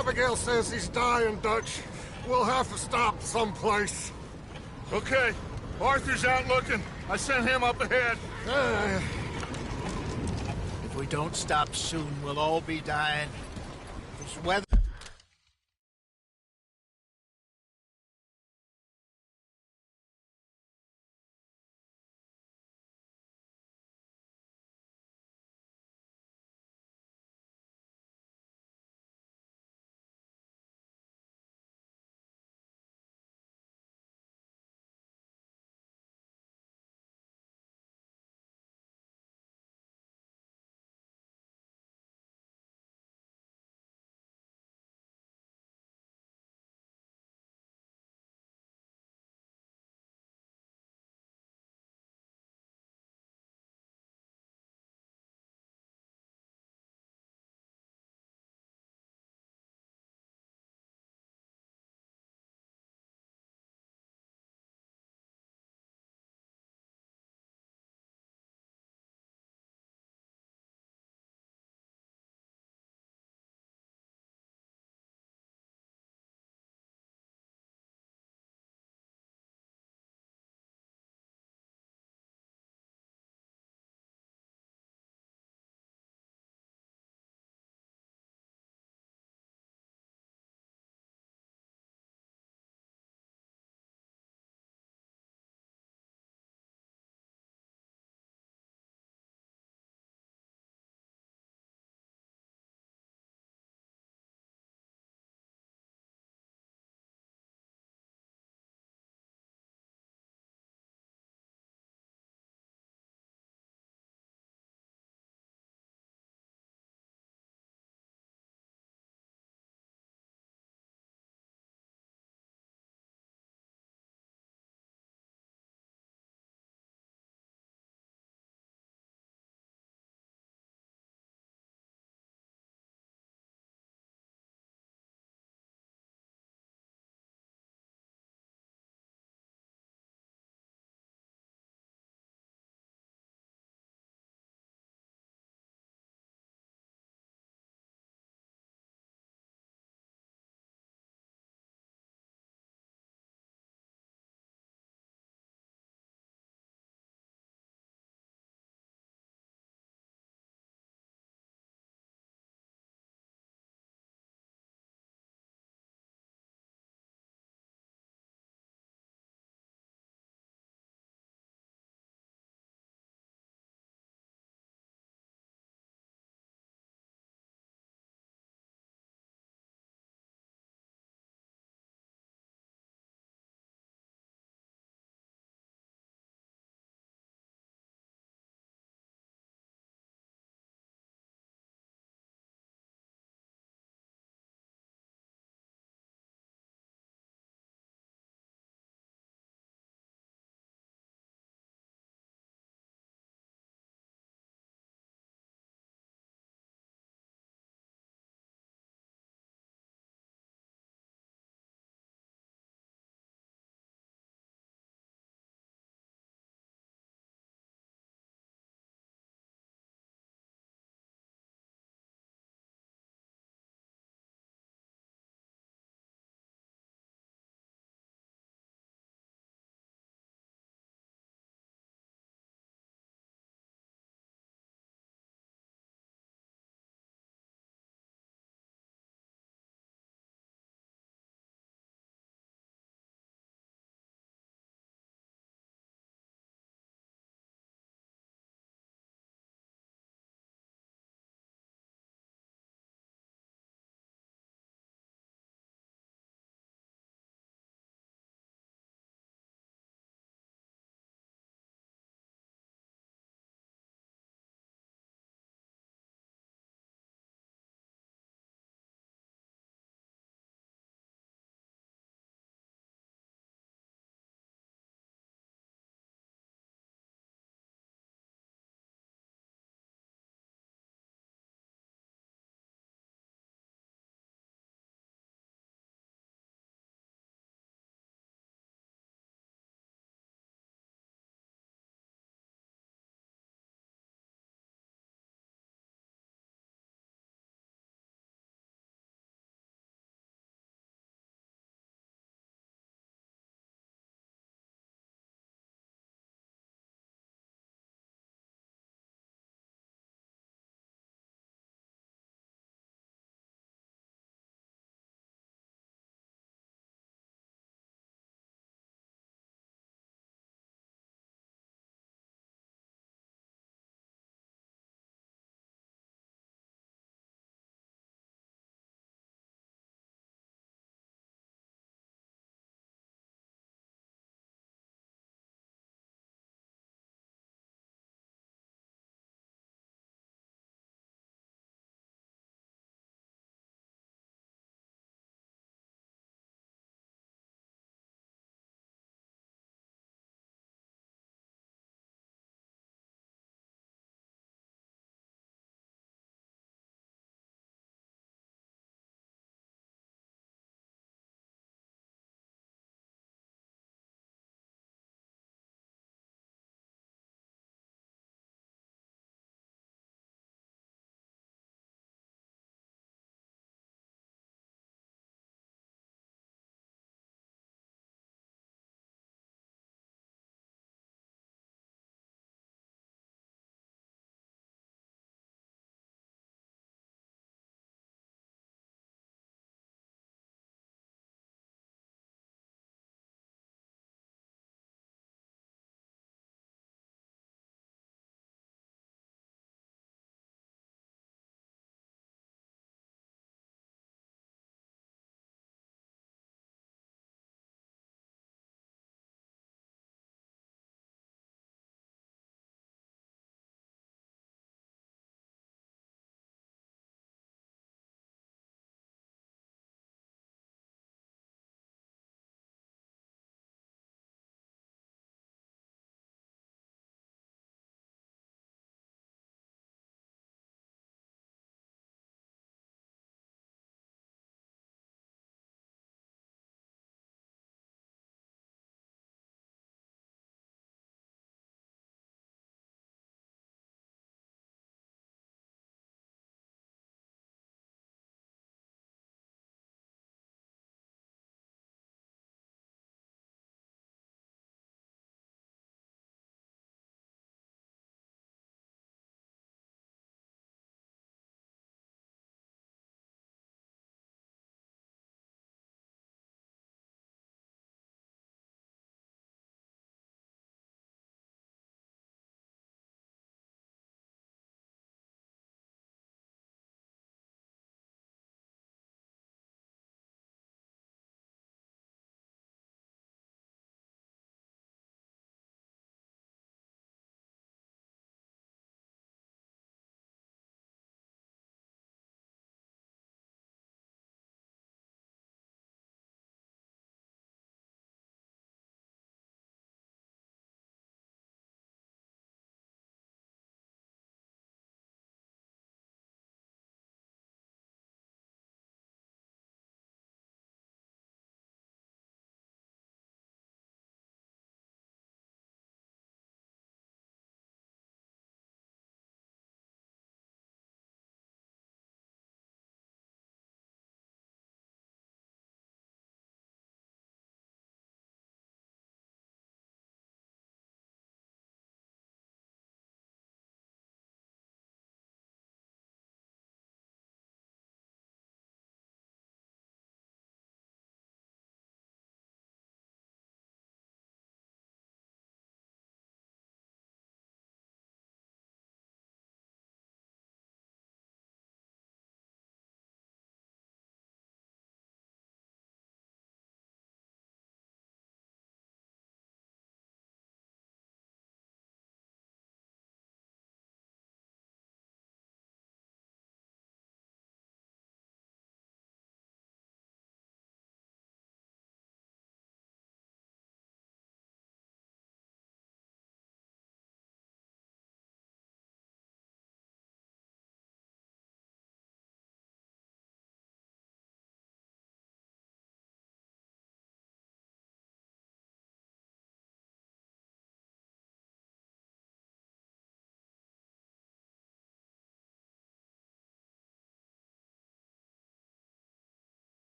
Abigail says he's dying, Dutch. We'll have to stop someplace. Okay. Arthur's out looking. I sent him up ahead. If we don't stop soon, we'll all be dying. This weather...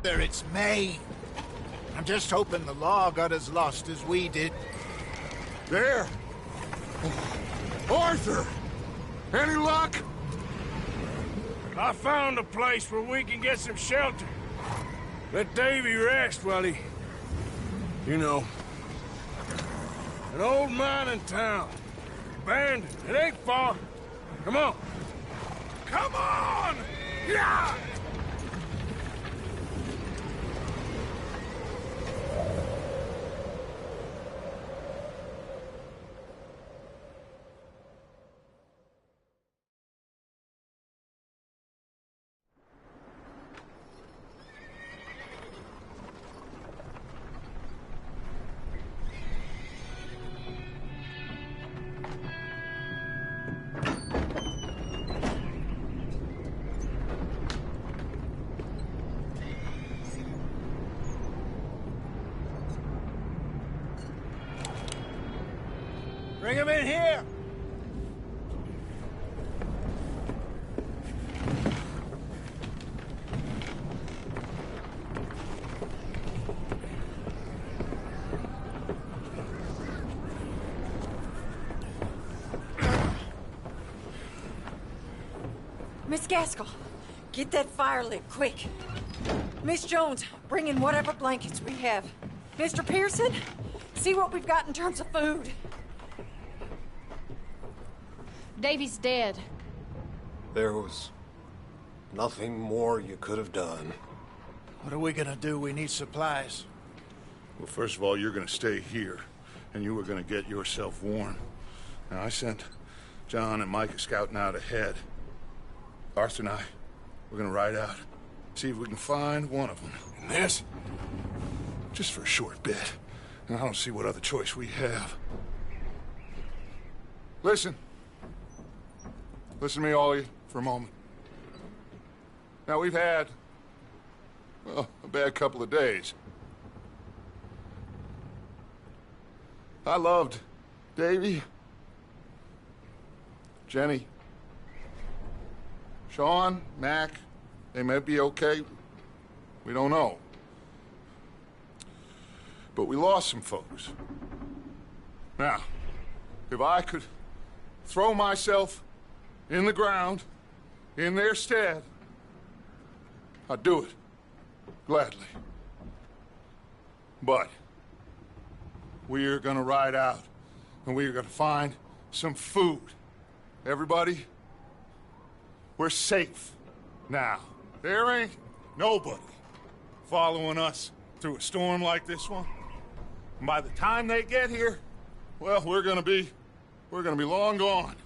Arthur, it's May. I'm just hoping the law got as lost as we did. There! Arthur! Any luck? I found a place where we can get some shelter. Let Davy rest while he... You know. An old mining town. Abandoned. It ain't far. Come on. Come on! Yeah! Bring him in here! Miss Gaskell, get that fire lit, quick. Miss Jones, bring in whatever blankets we have. Mr. Pearson, see what we've got in terms of food. Davy's dead. There was nothing more you could have done. What are we gonna do? We need supplies. Well, first of all, you're gonna stay here, and you were gonna get yourself warm. Now, I sent John and Micah scouting out ahead. Arthur and I, we're gonna ride out, see if we can find one of them. And this, just for a short bit. And I don't see what other choice we have. Listen. Listen to me, all of you, for a moment. Now, we've had, well, a bad couple of days. I loved Davy, Jenny, Sean, Mac. They may be okay. We don't know. But we lost some folks. Now, if I could throw myself in the ground, in their stead, I'd do it, gladly. But we're gonna ride out, and we're gonna find some food. Everybody, we're safe now. There ain't nobody following us through a storm like this one. And by the time they get here, well, we're gonna be long gone.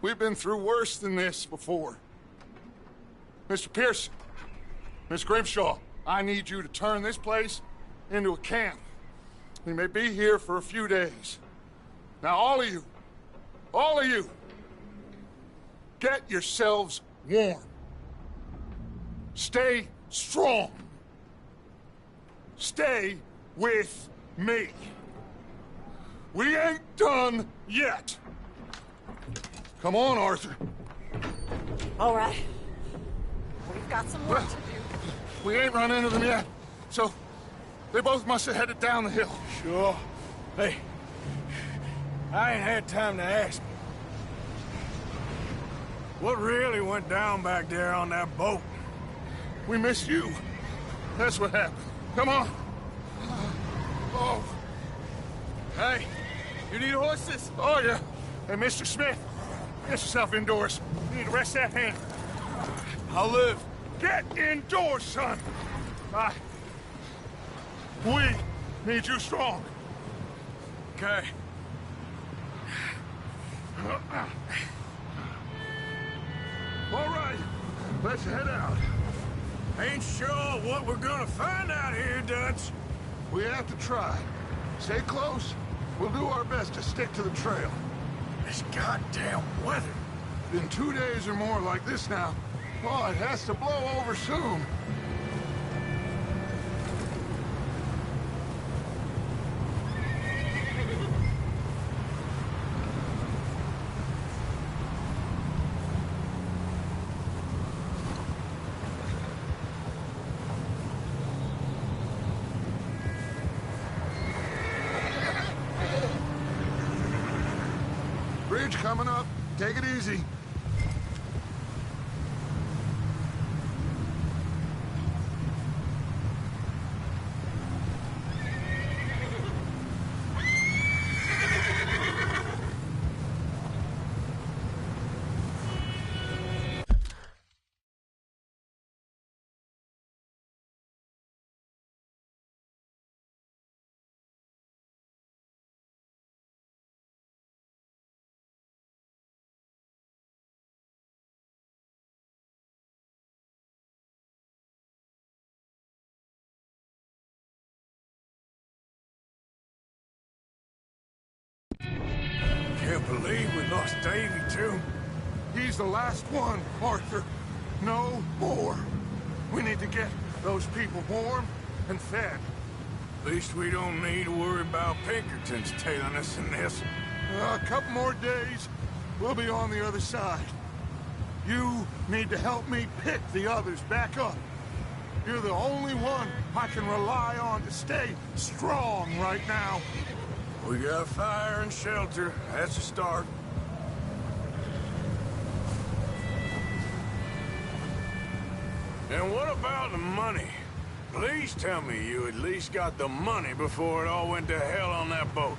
We've been through worse than this before. Mr. Pearson, Miss Grimshaw, I need you to turn this place into a camp. We may be here for a few days. Now, all of you, get yourselves warm. Stay strong. Stay with me. We ain't done yet. Come on, Arthur. All right. We've got some work to do. We ain't run into them yet, so they both must have headed down the hill. Sure. Hey, I ain't had time to ask. What really went down back there on that boat? We missed you. That's what happened. Come on. Oh. Hey, you need horses? Oh, yeah. Hey, Mr. Smith, get yourself indoors. You need to rest that hand. I'll live. Get indoors, son. We need you strong. Okay. All right, let's head out. Ain't sure what we're gonna find out here, Dutch. We have to try. Stay close. We'll do our best to stick to the trail. This goddamn weather. Been 2 days or more like this now. Oh, it has to blow over soon. Ridge coming up. Take it easy. Can't believe we lost Davy, too. He's the last one, Arthur. No more. We need to get those people warm and fed. At least we don't need to worry about Pinkertons tailing us in this. A couple more days, we'll be on the other side. You need to help me pick the others back up. You're the only one I can rely on to stay strong right now. We got fire and shelter. That's a start. And what about the money? Please tell me you at least got the money before it all went to hell on that boat.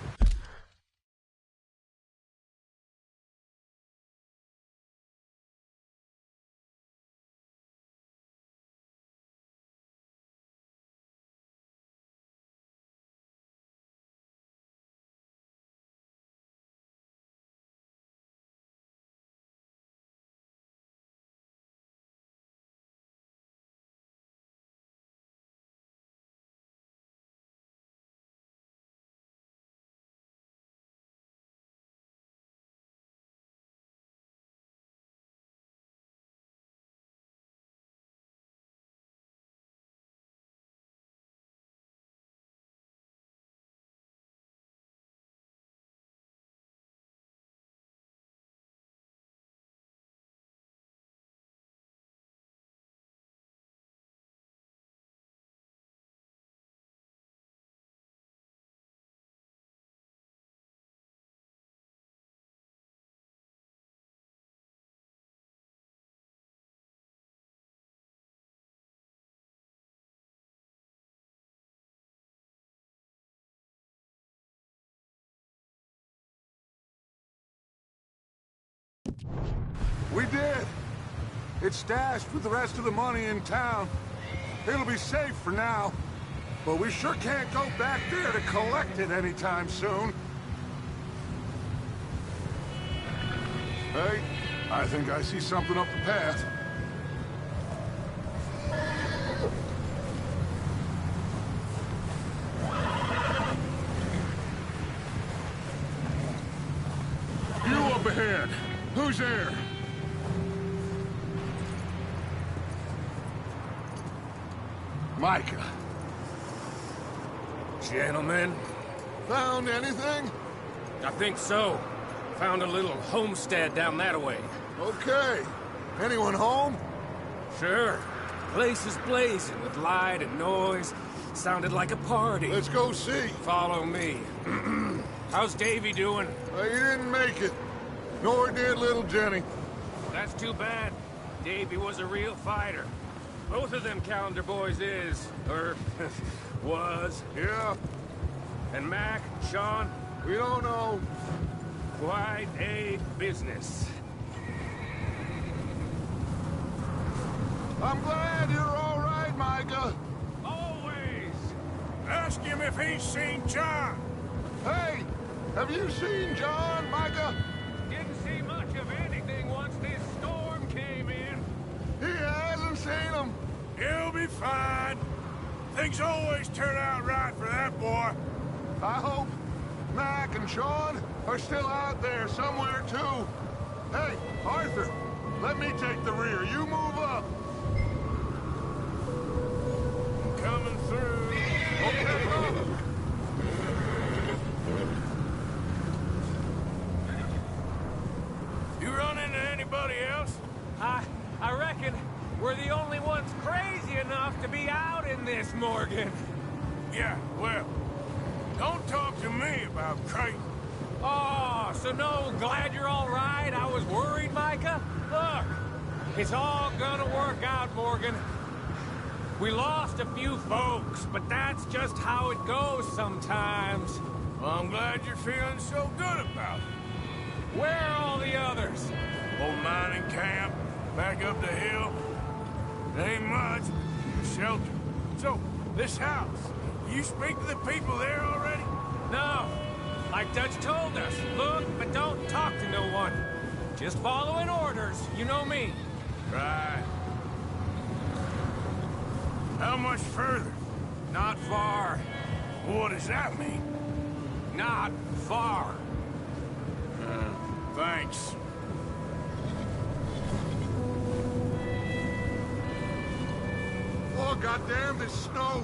We did. It's stashed with the rest of the money in town. It'll be safe for now. But we sure can't go back there to collect it anytime soon. Hey, I think I see something up the path. You up ahead. Who's there? Micah. Gentlemen, Found anything? I think so. Found a little homestead down that way. Okay. Anyone home? Sure. Place is blazing with light and noise. Sounded like a party. Let's go see. Follow me. How's Davy doing? He didn't make it. Nor did little Jenny. That's too bad. Davy was a real fighter. Both of them Calendar boys is, or was. Yeah, And Mac, Sean, we don't know. quite a business. I'm glad you're all right, Micah. Always! Ask him if he's seen John. Hey, have you seen John, Micah? Didn't see much of anything once this storm came in. He hasn't seen him. He'll be fine. Things always turn out right for that boy. I hope Mac and Sean are still out there somewhere, too. Hey, Arthur, let me take the rear. You move up. Coming through. Okay. You run into anybody else? I reckon we're the only ones crazy enough to be out in this, Morgan. Yeah, well, don't talk to me about crazy. Oh, Oh, so no, glad you're all right? I was worried, Micah. Look, it's all gonna work out, Morgan. We lost a few folks, but that's just how it goes sometimes. Well, I'm glad you're feeling so good about it. Where are all the others? Old mining camp, back up the hill. There ain't much, but shelter. So, this house, you speak to the people there already? No. Like Dutch told us, look, but don't talk to no one. Just following orders, you know me. Right. How much further? Not far. What does that mean? Not far. Thanks. Oh, goddamn, this snow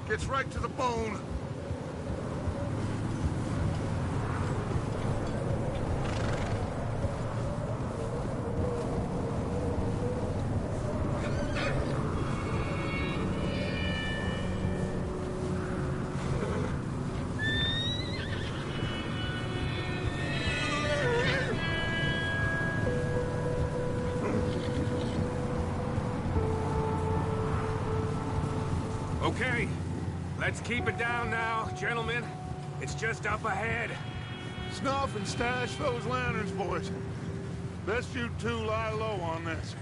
gets right to the bone. Okay, let's keep it down now, gentlemen. It's just up ahead. Snuff and stash those lanterns, boys. Best you two lie low on this.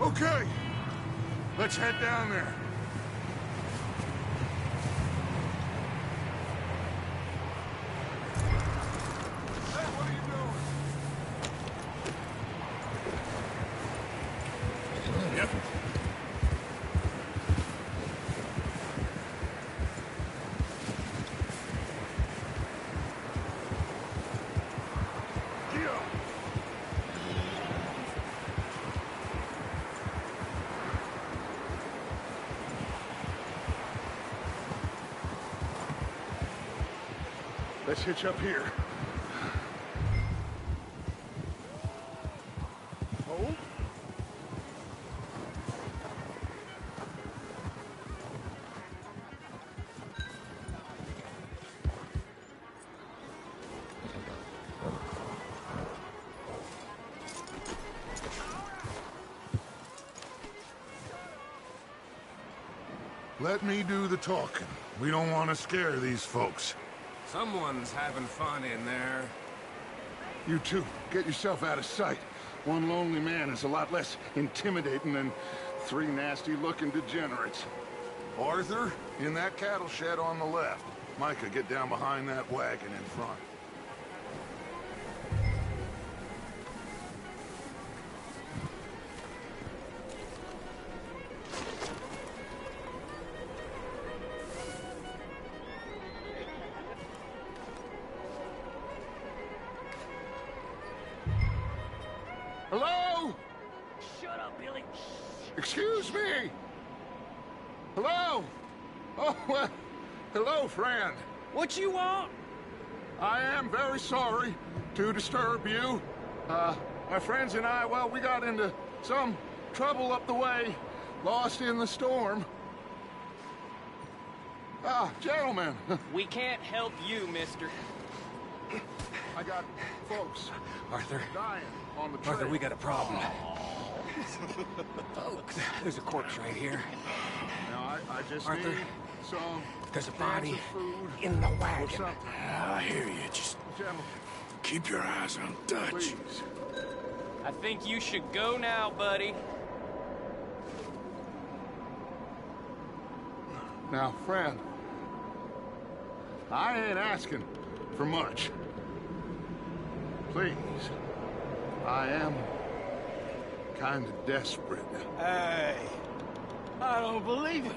Okay, let's head down there. Hey, what are you doing? Yep. Let's hitch up here. Hold. Let me do the talking. We don't want to scare these folks. Someone's having fun in there. You two, get yourself out of sight. One lonely man is a lot less intimidating than three nasty-looking degenerates. Arthur, in that cattle shed on the left. Micah, get down behind that wagon in front. Hello? Shut up, Billy. Excuse me? Hello? Oh, well, hello, friend. What you want? I am very sorry to disturb you. My friends and I, well, we got into some trouble up the way, lost in the storm. Gentlemen, We can't help you, mister. I got folks Arthur. dying on the trail. Arthur, we got a problem. Folks, there's a corpse right here. Now, I just Arthur, need some There's a cans body of food in the or wagon. something. I hear you. Just Gentlemen, keep your eyes on Dutch. please. I think you should go now, buddy. Now, friend, I ain't asking for much. Please, I am kind of desperate. Hey, I don't believe it.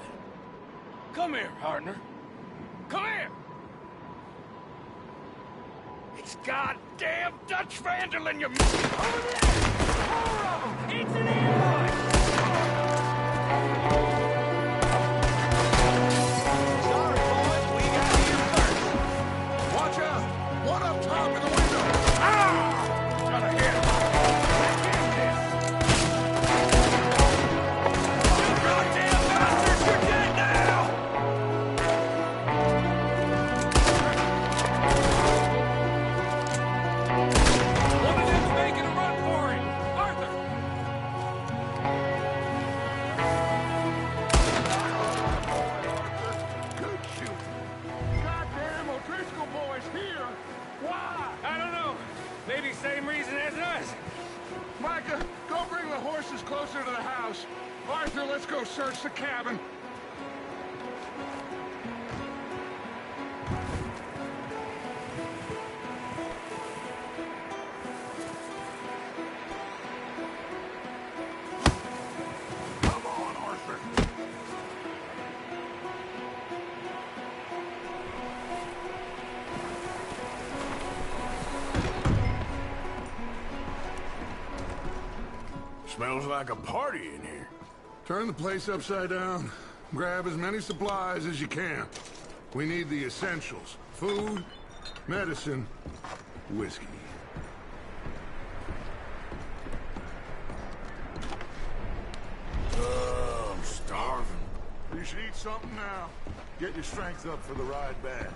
Come here, partner. Come here. It's goddamn Dutch Vanderlyn, you... Over there! Four of them! It's an ambush! Sorry, boys, we got here first. Watch out! One up top in the window! Got a hit. You goddamn bastards, you're dead! Arthur, let's go search the cabin. Come on, Arthur. Smells like a party in here. Turn the place upside down. Grab as many supplies as you can. We need the essentials. Food, medicine, whiskey. I'm starving. You should eat something now. Get your strength up for the ride back.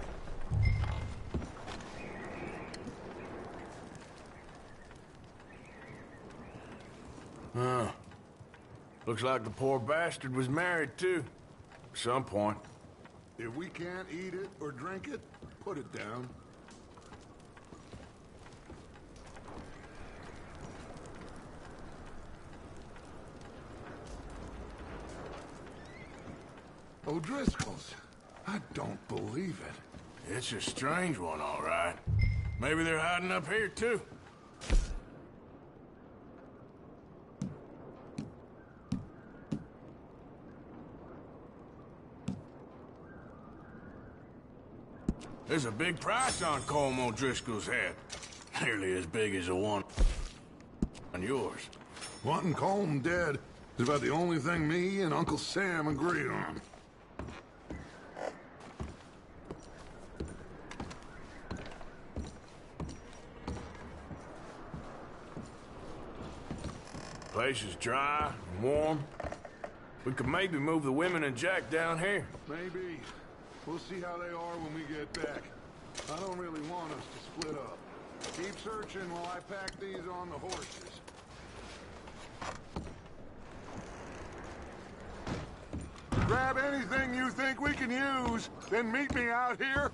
Looks like the poor bastard was married, too. At some point. If we can't eat it or drink it, put it down. O'Driscoll's. I don't believe it. It's a strange one, all right. Maybe they're hiding up here, too. There's a big price on Colm O'Driscoll's head. Nearly as big as the one on yours. Wanting Colm dead is about the only thing me and Uncle Sam agree on. Place is dry and warm. We could maybe move the women and Jack down here. Maybe. We'll see how they are when we get back. I don't really want us to split up. Keep searching while I pack these on the horses. Grab anything you think we can use, then meet me out here.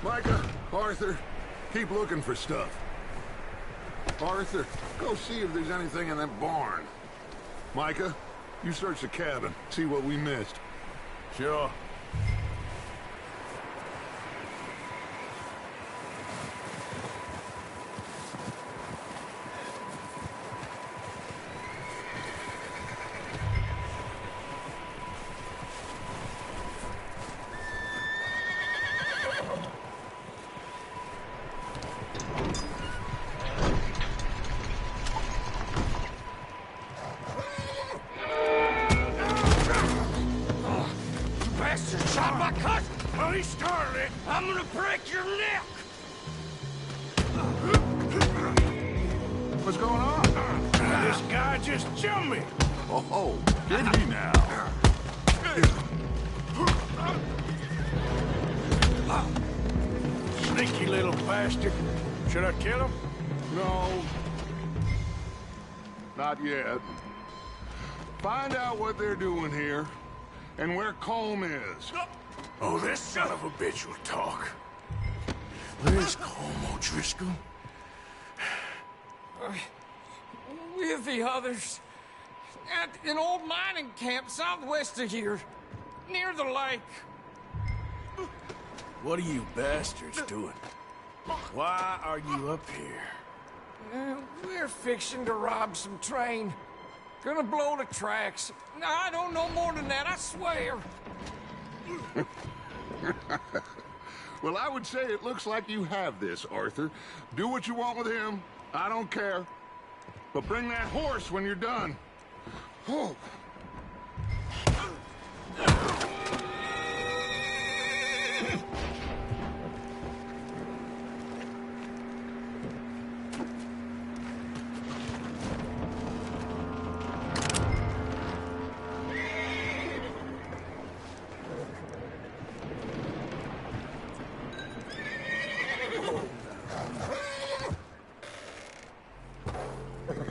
Micah, Arthur, keep looking for stuff. Arthur, go see if there's anything in that barn. Micah, you search the cabin, see what we missed. Sure. Shot my cousin! Well, he started it. I'm gonna break your neck! What's going on? This guy just jumped me. Oh, did he now? Sneaky little bastard. Should I kill him? No. Not yet. Find out what they're doing here and where Colm is. Oh, this son of a bitch will talk. Where's Colm O'Driscoll? With the others. At an old mining camp southwest of here. Near the lake. What are you bastards doing? Why are you up here? We're fixing to rob some train. Gonna blow the tracks. I don't know more than that, I swear. Well, I would say it looks like you have this, Arthur. Do what you want with him. I don't care. But bring that horse when you're done. Oh.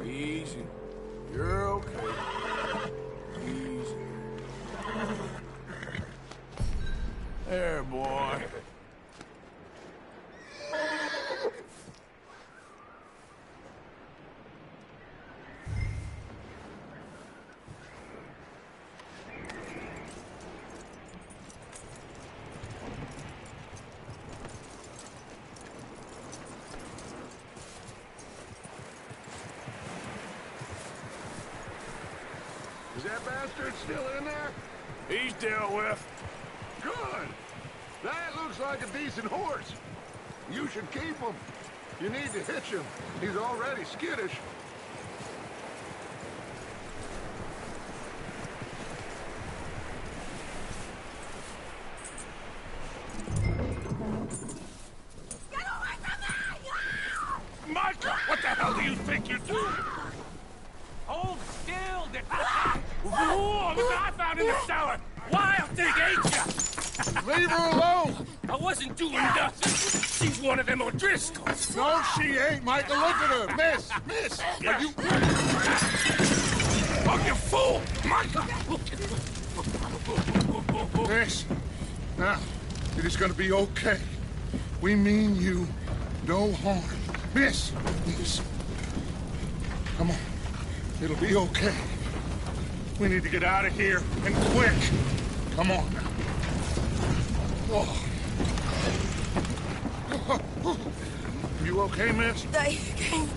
Easy. You're okay. Easy. There, boy. Is that bastard still in there? He's dealt with. Good. That looks like a decent horse. You should keep him. You need to hitch him. He's already skittish. Get away from me! Micah, what the hell do you think you're doing? Hold still! Whoa, look what I found in the cellar! Wild thing, ain't ya? Leave her alone! I wasn't doing nothing. She's one of them O'Driscolls. No, she ain't, Micah. Look at her. Miss, are you... Oh, you fool! Micah! Miss, now, it is gonna be okay. We mean you no harm. Miss, come on. It'll be okay. We need to get out of here, and quick. Come on. Oh. You okay, miss? They came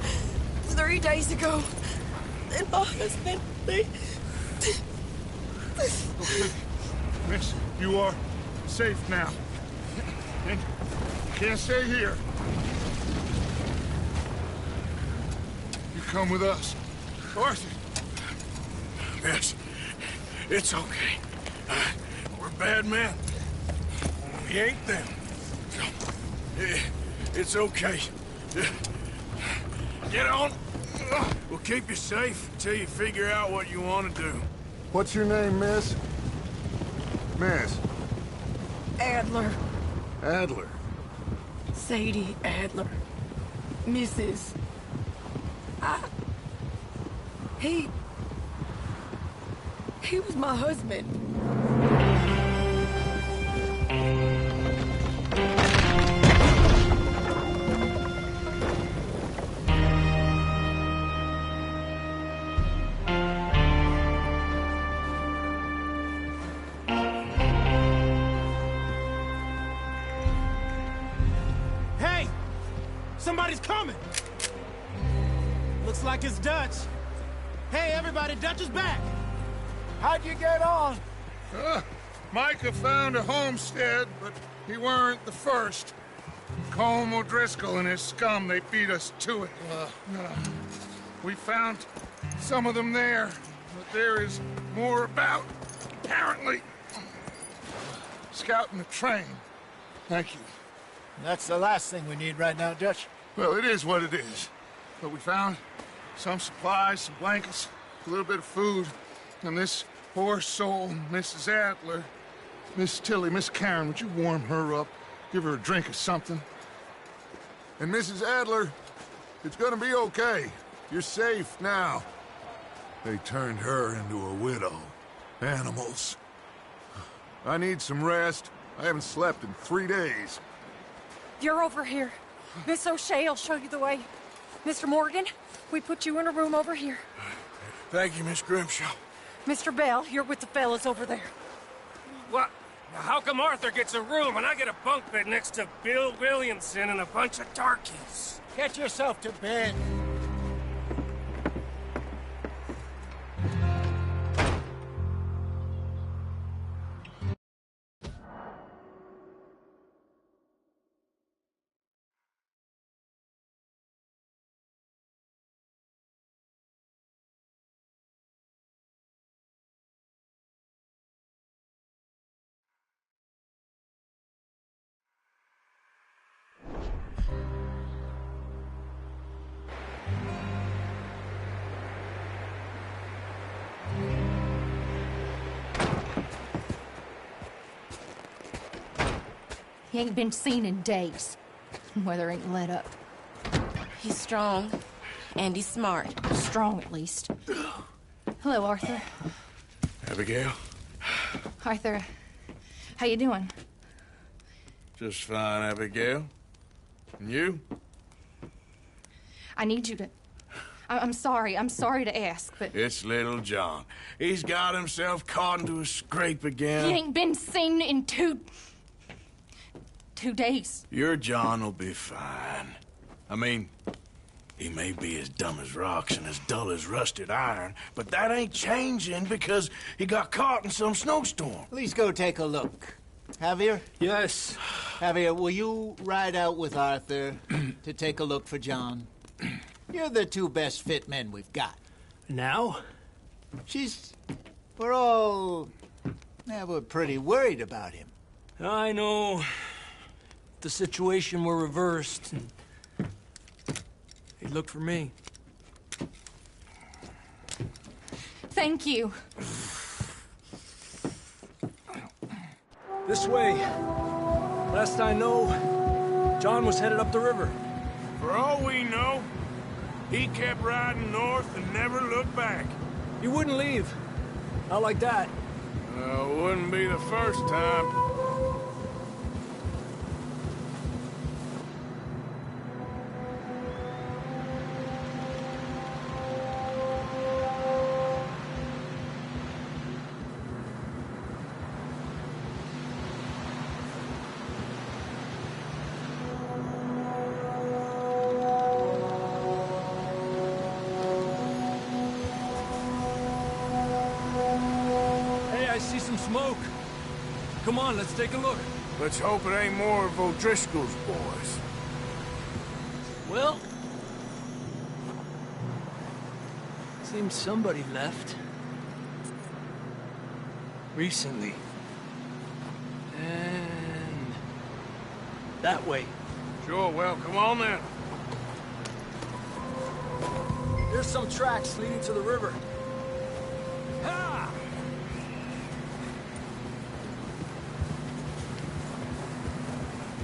3 days ago. And my husband, they... Okay. Miss, you are safe now. And you can't stay here. You come with us. Arthur. Miss, it's okay. We're bad men. We ain't them. It's okay. Get on. We'll keep you safe until you figure out what you want to do. What's your name, miss? Miss. Adler. Adler. Sadie Adler. Mrs. He was my husband. Hey! Somebody's coming! Looks like it's Dutch. Hey, everybody, Dutch is back! How'd you get on? Micah found a homestead, but he weren't the first. Colm O'Driscoll and his scum, they beat us to it. We found some of them there, but there is more about, apparently. Scouting the train. Thank you. That's the last thing we need right now, Dutch. Well, it is what it is. But we found some supplies, some blankets, a little bit of food, and this poor soul, Mrs. Adler, Miss Tilly, Miss Karen, would you warm her up? Give her a drink or something? And Mrs. Adler, it's gonna be okay. You're safe now. They turned her into a widow. Animals. I need some rest. I haven't slept in 3 days. You're over here. Miss O'Shea will show you the way. Mr. Morgan, we put you in a room over here. Thank you, Miss Grimshaw. Mr. Bell, you're with the fellas over there. What? How come Arthur gets a room and I get a bunk bed next to Bill Williamson and a bunch of darkies? Get yourself to bed. He ain't been seen in days. Weather ain't let up. He's strong, and he's smart. Strong, at least. Hello, Arthur. Abigail? Arthur, how you doing? Just fine, Abigail. And you? I need you to... I'm sorry to ask, but... It's little John. He's got himself caught into a scrape again. He ain't been seen in 2 days. Your John will be fine. I mean, he may be as dumb as rocks and as dull as rusted iron, but that ain't changing because he got caught in some snowstorm. Please go take a look. Javier? Yes. Javier, will you ride out with Arthur to take a look for John? You're the 2 best fit men we've got. Now? We're pretty worried about him. I know. The situation were reversed. He looked for me. Thank you. This way. Last I know, John was headed up the river. For all we know, he kept riding north and never looked back. He wouldn't leave. Not like that. Wouldn't be the first time. I see some smoke. Come on, let's take a look. Let's hope it ain't more of O'Driscoll's boys. Well... seems somebody left. Recently. And... that way. Sure, well, come on then. There's some tracks leading to the river. Ha!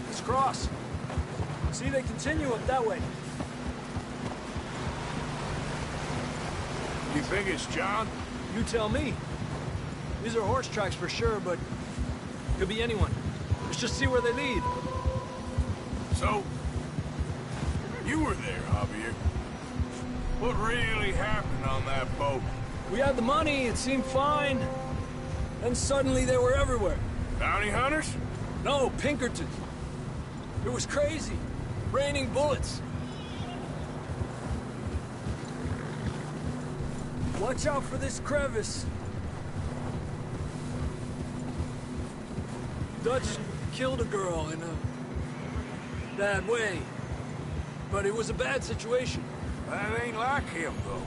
Let's cross. See, they continue up that way. You think it's John? You tell me. These are horse tracks for sure, but could be anyone. Let's just see where they lead. So, you were there, Javier. What really happened on that boat? We had the money, it seemed fine. Then suddenly they were everywhere. Bounty hunters? No, Pinkertons. It was crazy. Raining bullets. Watch out for this crevice. Dutch killed a girl in a bad way. But it was a bad situation. That ain't like him, though.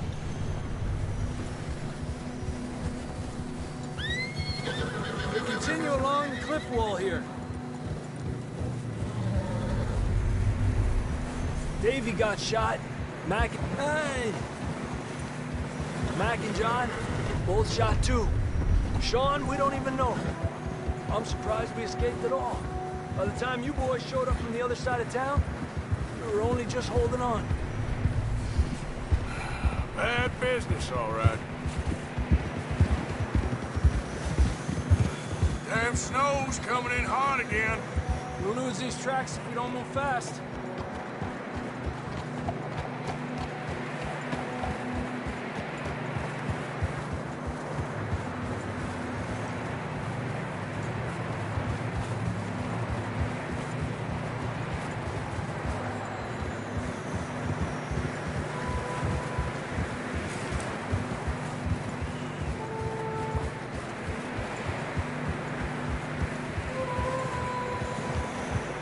They continue along the cliff wall here. Davey got shot. Mac and John, both shot too. Sean, we don't even know. I'm surprised we escaped at all. By the time you boys showed up from the other side of town, we were only just holding on. Bad business, all right. Damn snow's coming in hard again. We'll lose these tracks if we don't move fast.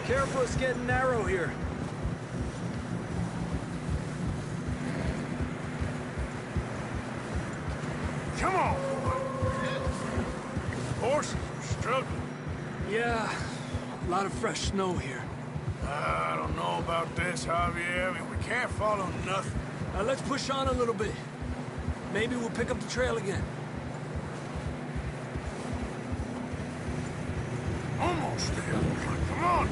Careful, it's getting narrow here. Come on! Horses are struggling. Yeah, a lot of fresh snow here. I don't know about this, Javier. I mean, we can't follow nothing. Let's push on a little bit. Maybe we'll pick up the trail again. Almost there. Come on!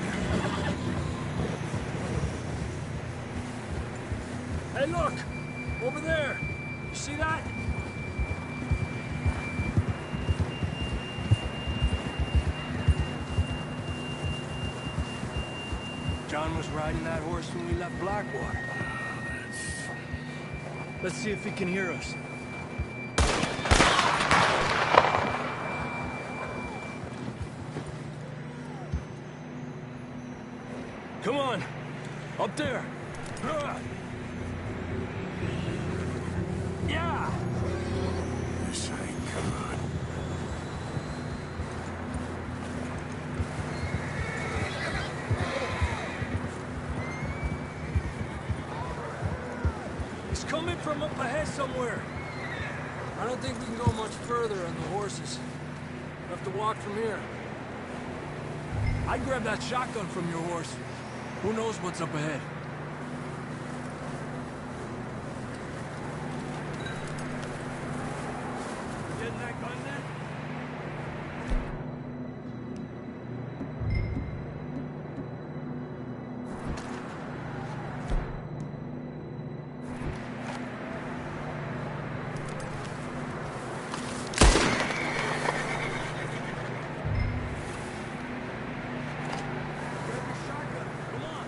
Hey, look! Over there! You see that? John was riding that horse when we left Blackwater. Let's see if he can hear us. Come on! Up there! Yeah! This ain't good. It's coming from up ahead somewhere. I don't think we can go much further on the horses. We'll have to walk from here. I'd grab that shotgun from your horse. Who knows what's up ahead? Getting that gun then? Grab your shotgun. Come on.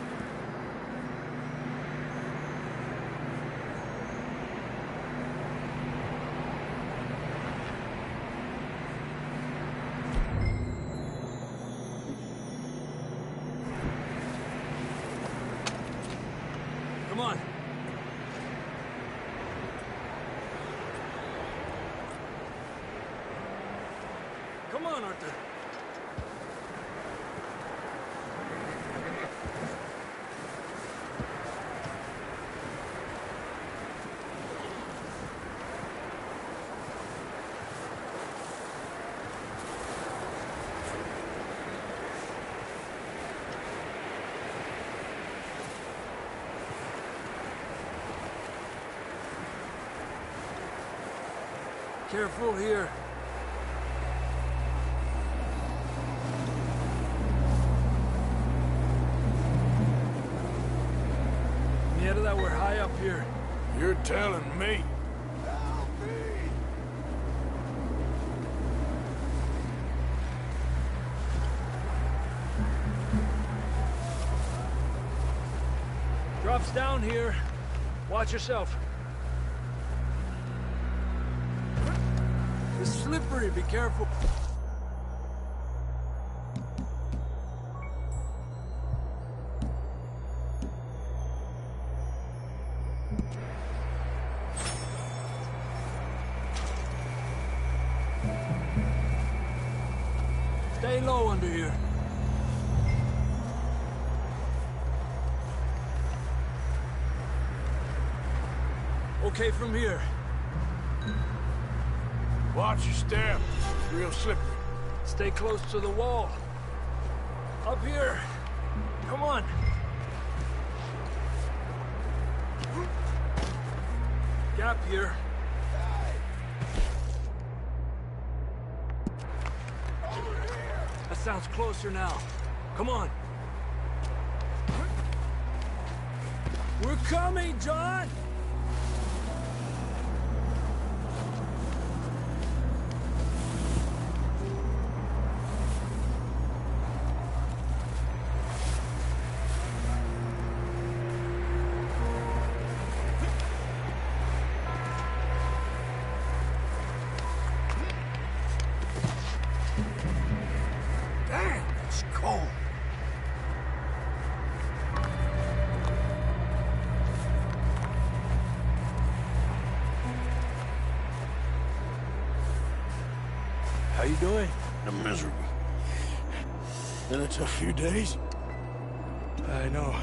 Come on. Come on, Arthur. Careful here. Yeah, that we're high up here. You're telling me. Drops down here. Watch yourself. It's slippery, be careful. Stay low under here. Okay from here. Watch your step. It's real slippery. Stay close to the wall. Up here. Come on. Gap here. That sounds closer now. Come on. We're coming, John! you doing? I'm miserable. Been a tough few days. I know.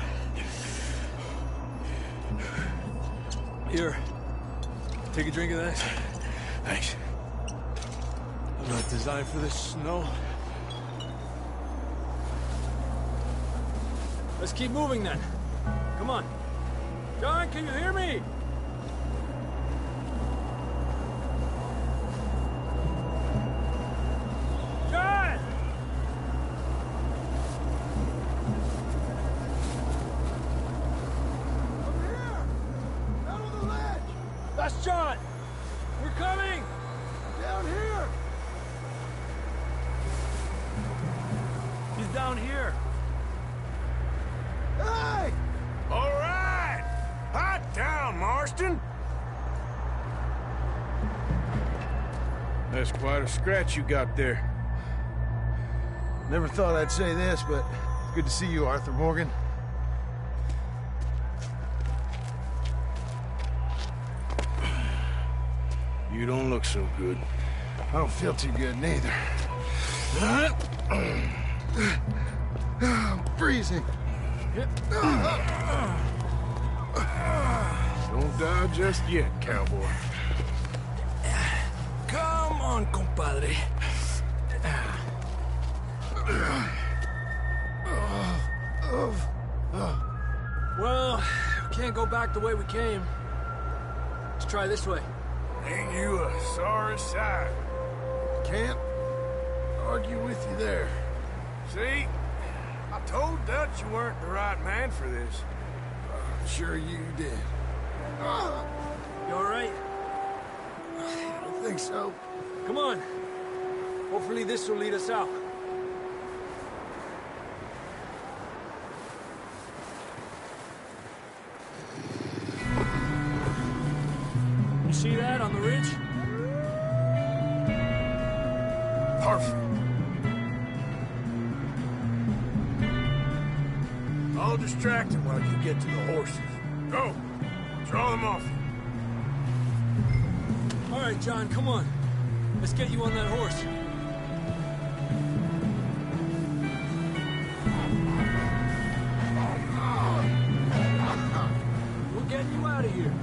Here. Take a drink of that. Thanks. I'm not designed for this snow. Let's keep moving then. Come on. John, can you hear me? John! Over here! Down on the ledge! That's John! We're coming! Down here! He's down here. Hey! All right! Hot down, Marston! That's quite a scratch you got there. Never thought I'd say this, but it's good to see you, Arthur Morgan. You don't look so good. I don't feel too good, neither. I'm freezing. Don't die just yet, cowboy. Come on, compadre. Well, we can't go back the way we came. Let's try this way. Ain't you a sorry sight? Can't argue with you there. See? I told Dutch you weren't the right man for this. Sure you did. You all right? I don't think so. Come on. Hopefully this will lead us out. You see that on the ridge? Perfect. I'll distract him while you get to the horses. Go! Draw them off. All right, John, come on. Let's get you on that horse. We're getting you out of here.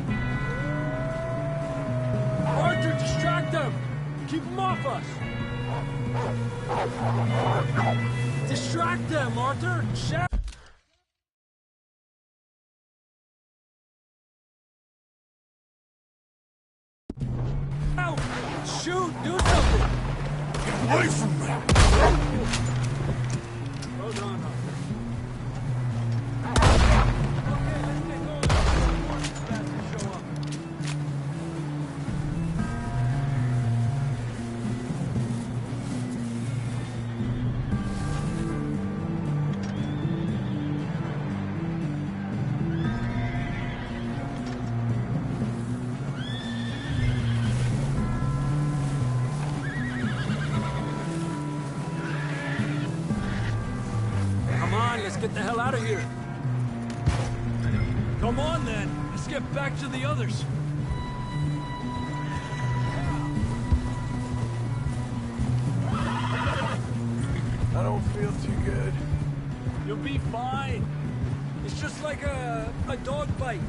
Arthur, distract them! Keep them off us! Distract them, Arthur! Shout! Out! Shoot! Do something! Get away from me! Well done, Arthur. Okay, let's get going. Horses about to show up. Come on, let's get the hell out of here. Come on, then. Let's get back to the others. I don't feel too good. You'll be fine. It's just like a dog bite.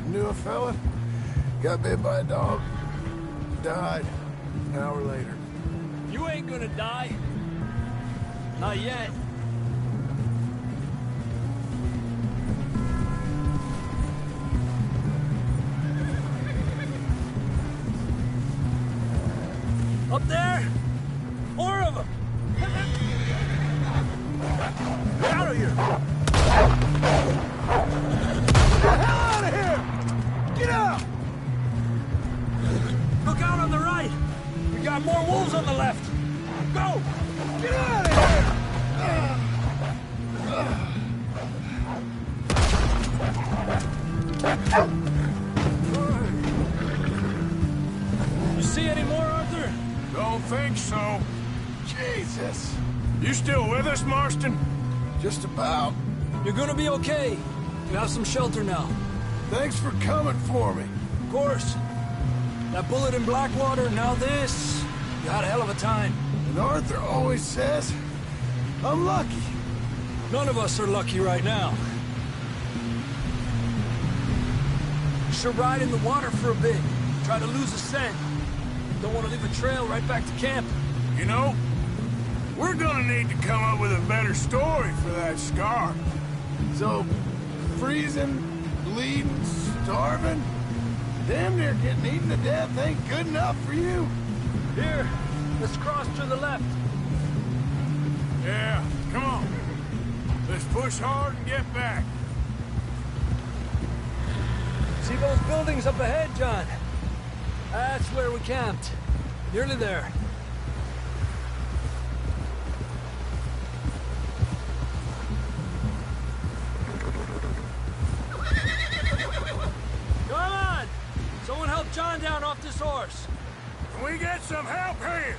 Knew a fella, got bit by a dog, died an hour later. You ain't gonna die. Not yet. Up there? More of them! Get out of here! Get the hell out of here! Get out! Look out on the right! We got more wolves on the left! Go! Get out of here! You see any more, Arthur? Don't think so. Jesus! You still with us, Marston? Just about. You're gonna be okay. You have some shelter now. Thanks for coming for me. Of course. That bullet in Blackwater, now this. You had a hell of a time. And Arthur always says, I'm lucky. None of us are lucky right now. You should ride in the water for a bit. Try to lose a scent. Don't want to leave a trail right back to camp. You know, we're gonna need to come up with a better story for that scar. So, freezing, bleeding, starving, damn near getting eaten to death ain't good enough for you. Here, let's cross to the left. Yeah, come on. Let's push hard and get back. See those buildings up ahead, John? That's where we camped. Nearly there. Come on! Someone help John down off this horse. Can we get some help here?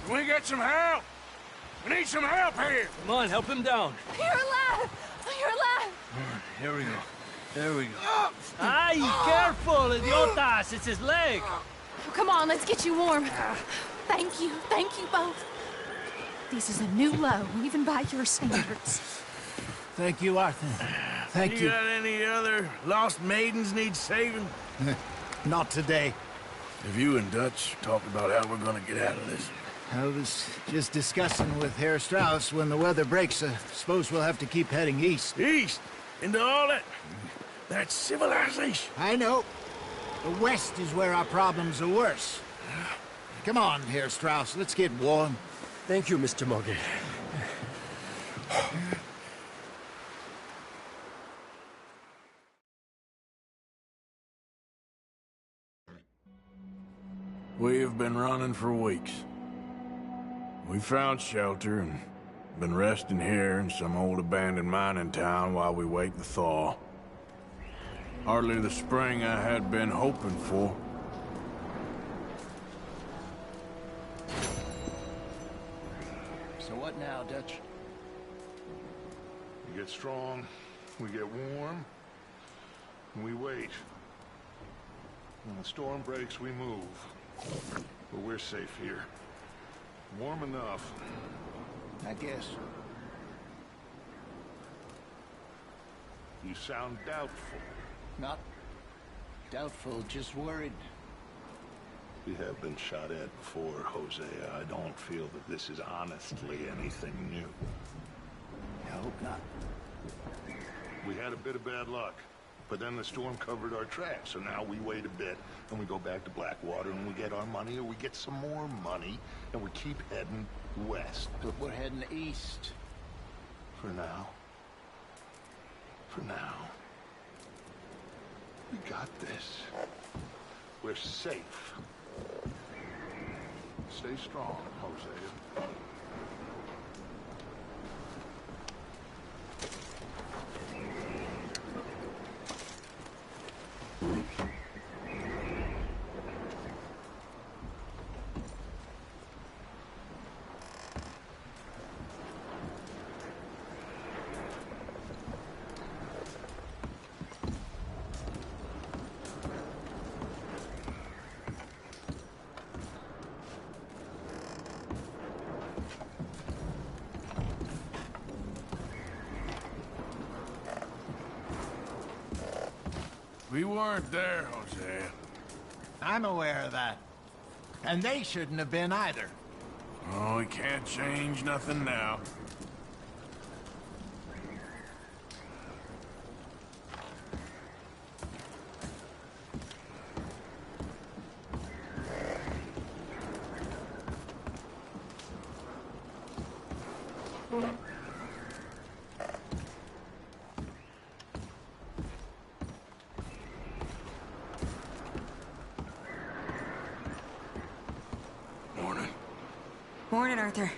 Can we get some help? We need some help here! Come on, help him down. You're alive! You're alive! Here we go. There we go. Ay, careful, idiotas! It's his leg! Come on, let's get you warm. Thank you both. This is a new low, even by your standards. Thank you, Arthur. Thank you. got any other lost maidens need saving? Not today. Have you and Dutch talked about how we're gonna get out of this? I was just discussing with Herr Strauss when the weather breaks. I suppose we'll have to keep heading east. East? Into all that civilization? I know. The west is where our problems are worse. Come on, Herr Strauss, let's get warm. Thank you, Mr. Morgan. We have been running for weeks. We found shelter and been resting here in some old abandoned mining town while we wait the thaw. Hardly the spring I had been hoping for. So what now, Dutch? We get strong, we get warm, and we wait. When the storm breaks, we move. But we're safe here. Warm enough. I guess. You sound doubtful. Not doubtful, just worried. We have been shot at before, Hosea. I don't feel that this is honestly anything new. I hope not. We had a bit of bad luck, but then the storm covered our tracks, so now we wait a bit, and we go back to Blackwater, and we get our money, or we get some more money, and we keep heading west. But we're heading east. For now. For now. We got this. We're safe. Stay strong, Hosea. We weren't there, Hosea. I'm aware of that. And they shouldn't have been either. Oh, we can't change nothing now. Morning, Arthur.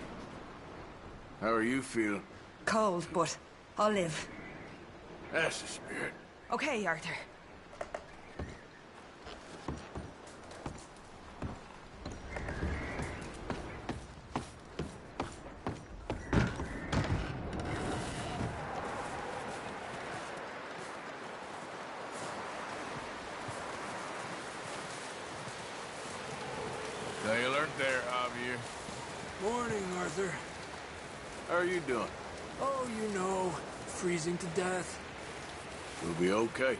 How are you feeling? Cold, but I'll live. That's the spirit. Okay, Arthur. They alert there, Javier. Morning, Arthur. How are you doing? Oh, you know, freezing to death. We'll be okay.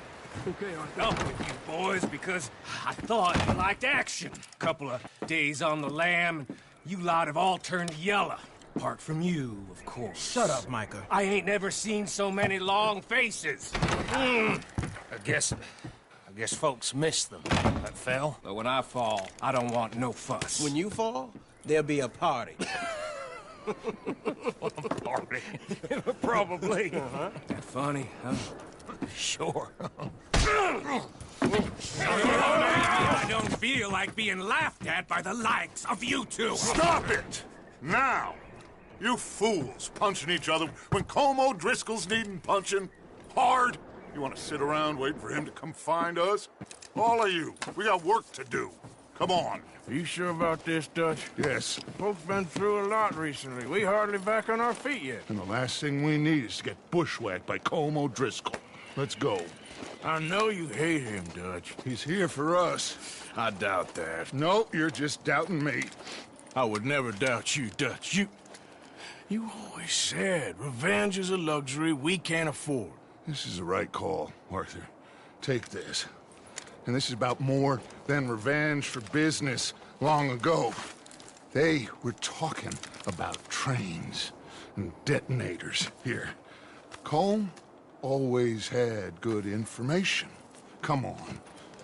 Okay, Arthur. Up with you boys because I thought you liked action. Couple of days on the lam, and you lot have all turned yellow. Apart from you, of course. Shut up, Micah. I ain't never seen so many long faces. I guess folks miss them. That fell. But when I fall, I don't want no fuss. When you fall, there'll be a party. Party? Probably. That funny, huh? Sure. I don't feel like being laughed at by the likes of you two. Stop it! Now! You fools punching each other when Colm O'Driscoll's needing punching. Hard! You want to sit around waiting for him to come find us? All of you, we got work to do. Come on. Are you sure about this, Dutch? Yes. Folks been through a lot recently. We hardly back on our feet yet. And the last thing we need is to get bushwhacked by Colm O'Driscoll. Let's go. I know you hate him, Dutch. He's here for us. I doubt that. No, you're just doubting me. I would never doubt you, Dutch. You always said revenge is a luxury we can't afford. This is the right call, Arthur. Take this. And this is about more than revenge for business long ago. They were talking about trains and detonators here. Colm always had good information. Come on.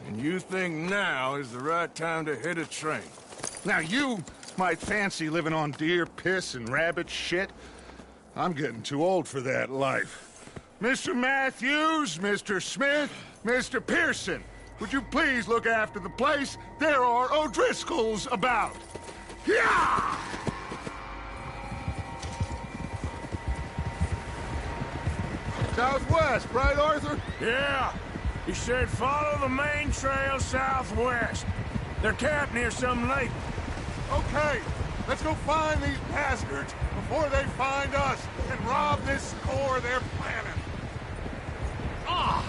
And you think now is the right time to hit a train? Now you might fancy living on deer piss and rabbit shit. I'm getting too old for that life. Mr. Matthews, Mr. Smith, Mr. Pearson, would you please look after the place? There are O'Driscolls about. Yeah! Southwest, right, Arthur? Yeah. He said follow the main trail southwest. They're camped near some lake. Okay, let's go find these bastards before they find us and rob this score they're planning. Ah!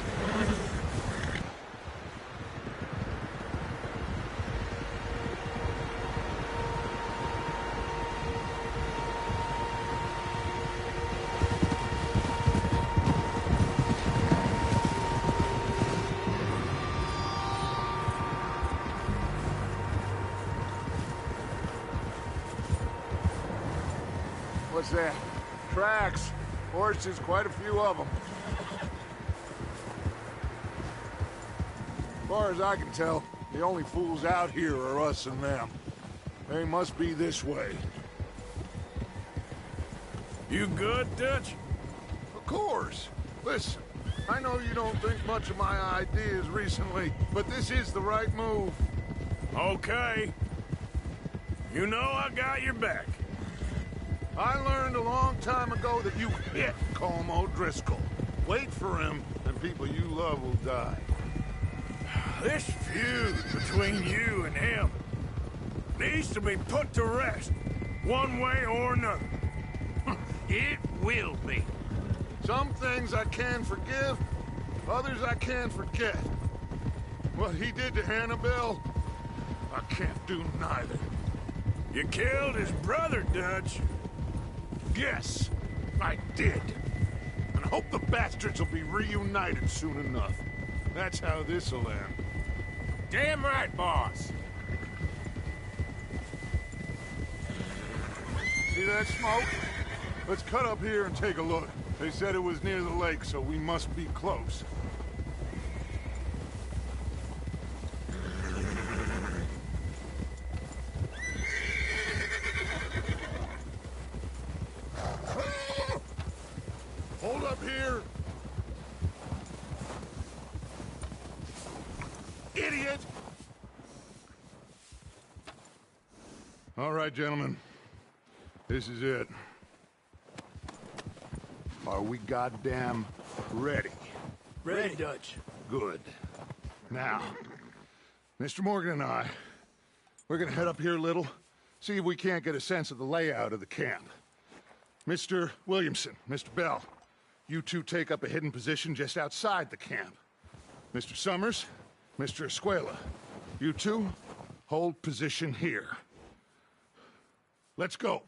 What's that? Tracks. Horses, quite a few of them. As far as I can tell, the only fools out here are us and them. They must be this way. You good, Dutch? Of course. Listen, I know you don't think much of my ideas recently, but this is the right move. Okay. You know I got your back. I learned a long time ago that you hit Colm O'Driscoll. Wait for him, and people you love will die. This feud between you and him needs to be put to rest, one way or another. It will be. Some things I can forgive, others I can't forget. What he did to Annabelle, I can't do neither. You killed his brother, Dutch. Yes, I did. And I hope the bastards will be reunited soon enough. That's how this'll end. Damn right, boss. See that smoke? Let's cut up here and take a look. They said it was near the lake, so we must be close. Hold up here! Idiot! All right, gentlemen. This is it. Are we goddamn ready? Ready, Dutch. Good. Now, Mr. Morgan and I, we're gonna head up here a little, see if we can't get a sense of the layout of the camp. Mr. Williamson, Mr. Bell, you two take up a hidden position just outside the camp. Mr. Summers, Mr. Escuela, you two hold position here. Let's go.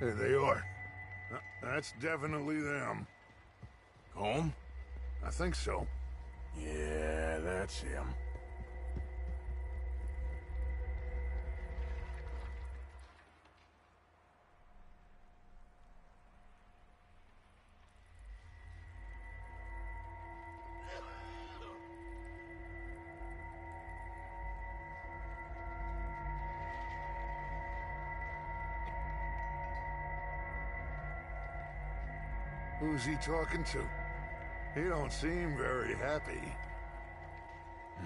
There they are. That's definitely them. Home? I think so. Yeah, that's him. Who's he talking to? He don't seem very happy.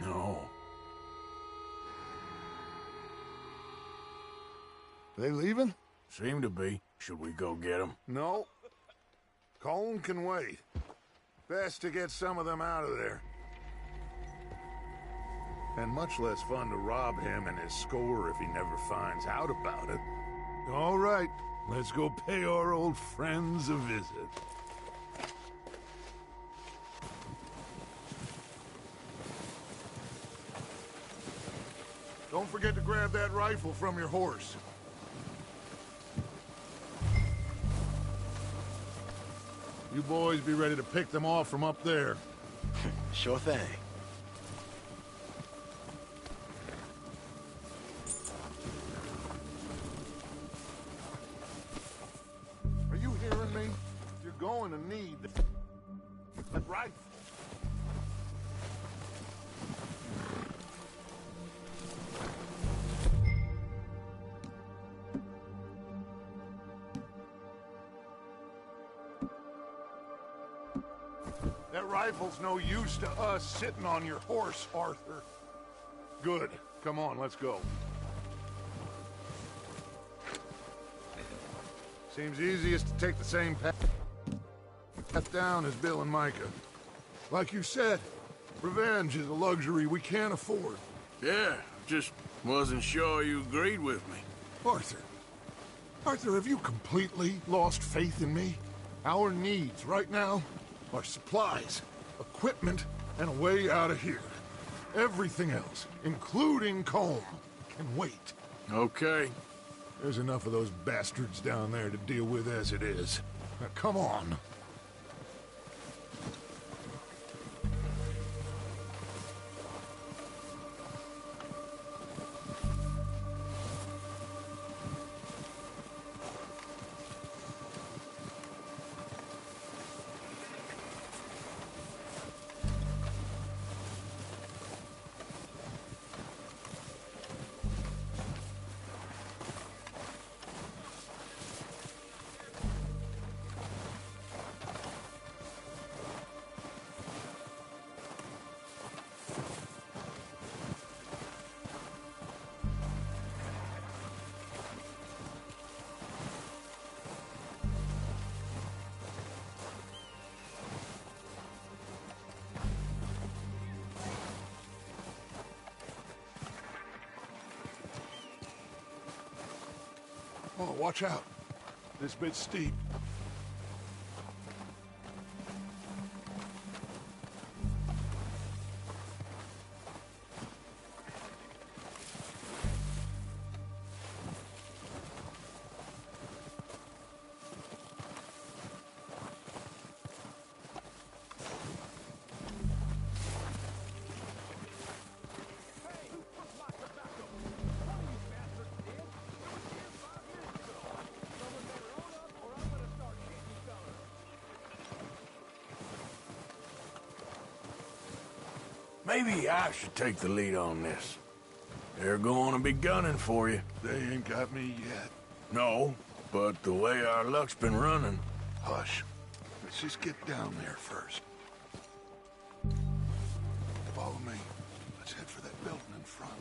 No. They leaving? Seem to be. Should we go get them? No. Colm can wait. Best to get some of them out of there. And much less fun to rob him and his score if he never finds out about it. All right, let's go pay our old friends a visit. Don't forget to grab that rifle from your horse. You boys be ready to pick them off from up there. Sure thing. Are you hearing me? You're going to need that rifle. That rifle's no use to us sitting on your horse, Arthur. Good. Come on, let's go. Seems easiest to take the same path down as Bill and Micah. Like you said, revenge is a luxury we can't afford. Yeah, just wasn't sure you agreed with me. Arthur, have you completely lost faith in me? Our needs right now are supplies, equipment, and a way out of here. Everything else, including Colm, can wait. Okay. There's enough of those bastards down there to deal with as it is. Now, come on. Oh, watch out. This bit's steep. Maybe I should take the lead on this. They're going to be gunning for you. They ain't got me yet. No, but the way our luck's been running... Hush. Let's just get down there first. Follow me. Let's head for that building in front.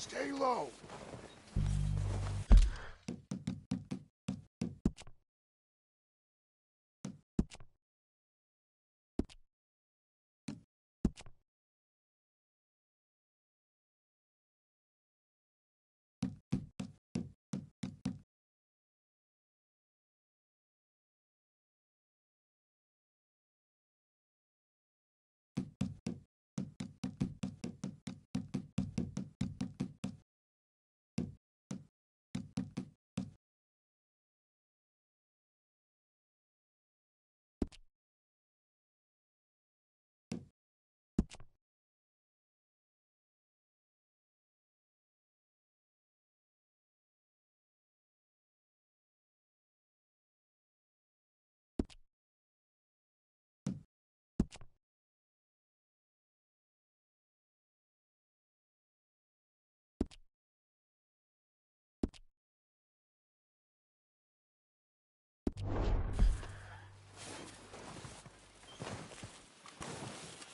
Stay low.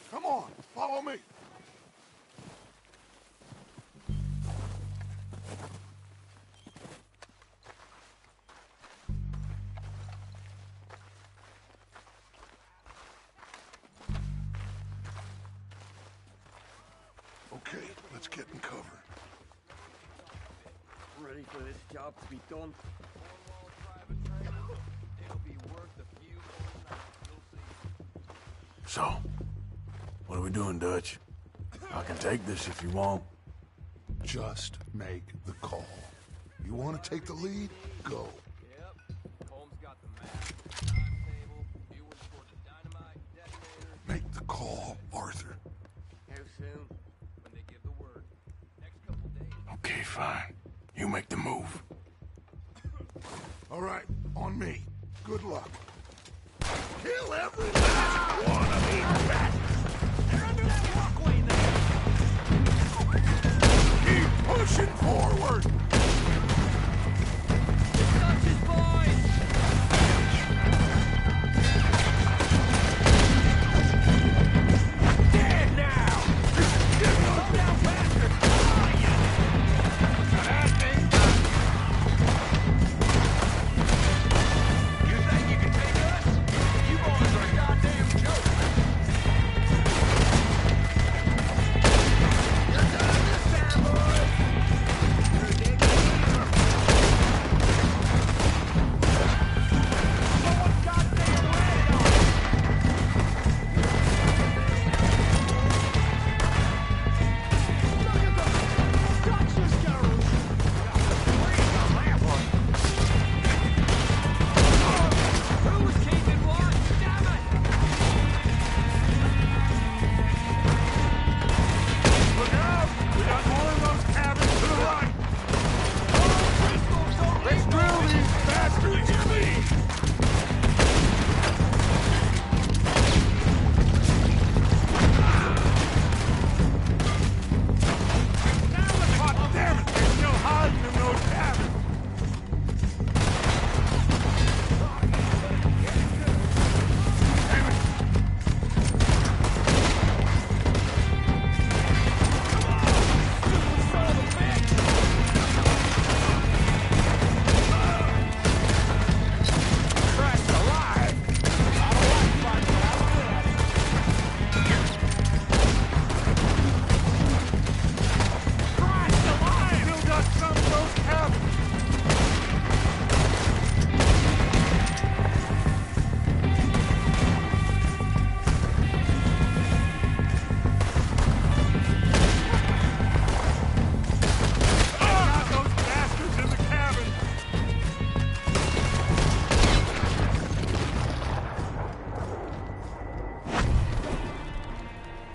Come on, follow me. Okay, let's get in cover. Ready for this job to be done? So, what are we doing, Dutch? I can take this if you want. Just make the call. You want to take the lead? Go. Make the call, Arthur. How soon? When they give the word. Next couple days. Okay, fine. You make the move. All right, on me. Good luck. Kill every last one of these bastards! They're under that walkway there! Keep pushing forward! Dutch's boys! Dead now! Slow down faster! That thing's done! You think you can take us? You boys are a goddamn joke! You're done this time, boys! You're a dead leader! Someone's goddamn right on! Look at them! Dutch's girls! Who was keeping watch? Damn it! Look out! We got more of those cabins to the right! Let's drill these bastards! Hear me! God damn it! They're still hiding in those cabins! Christ alive! I don't like fighting, but I'm good at it. Christ alive! Still got some of those cabins! Got those bastards in the cabin!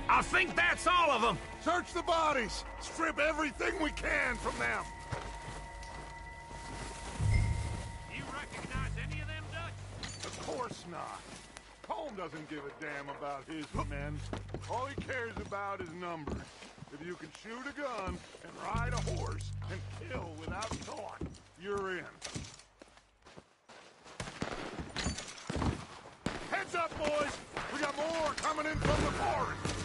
I think that's all of them. Search the bodies! Strip everything we can from them! You recognize any of them, Dutch? Of course not. Colm doesn't give a damn about his men. All he cares about is numbers. If you can shoot a gun and ride a horse and kill without thought, you're in. Heads up, boys! We got more coming in from the forest!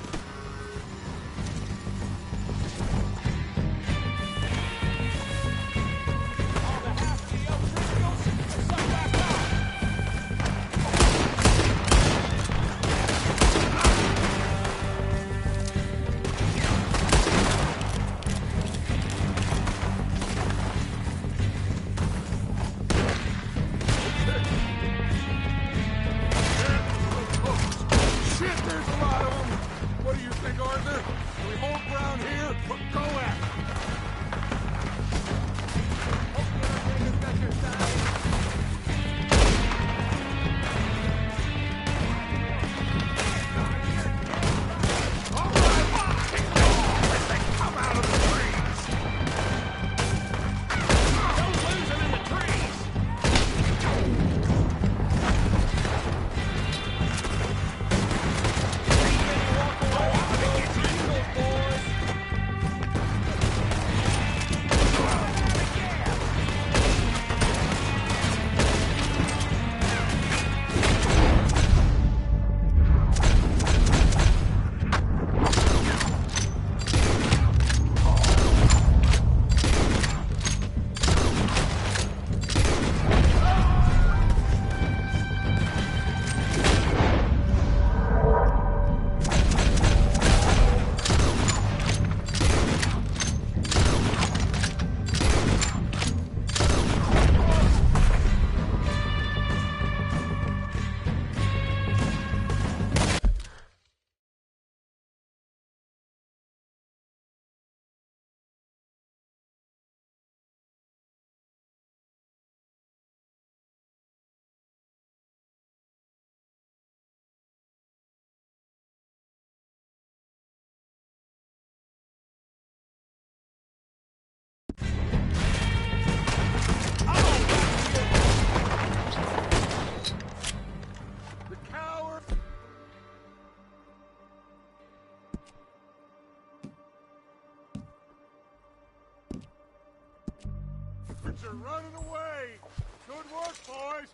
are running away. Good work, boys.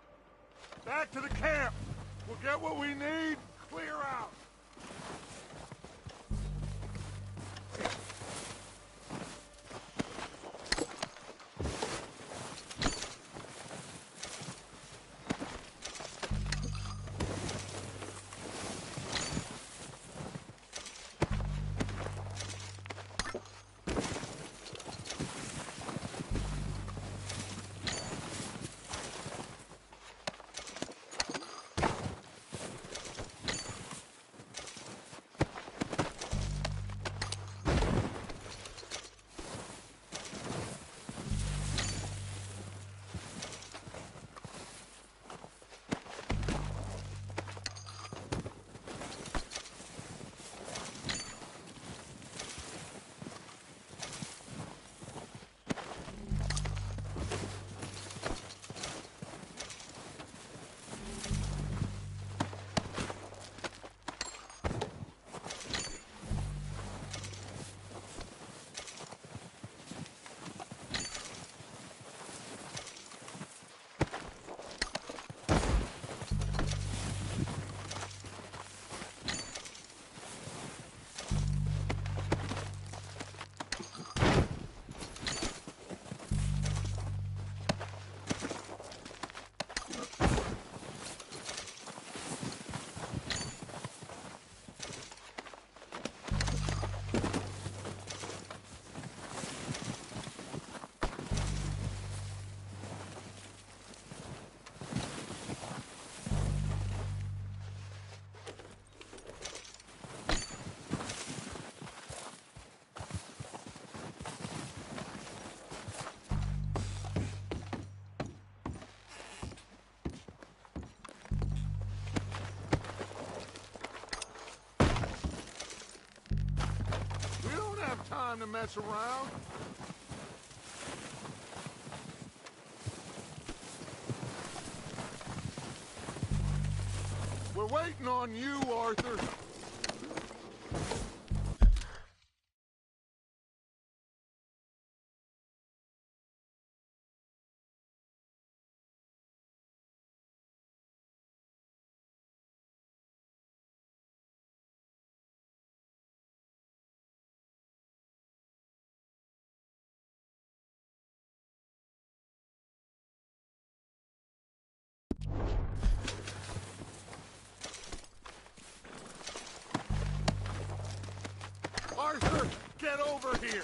Back to the camp. We'll get what we need. Clear out. Time to mess around. We're waiting on you, Arthur. Arthur, get over here!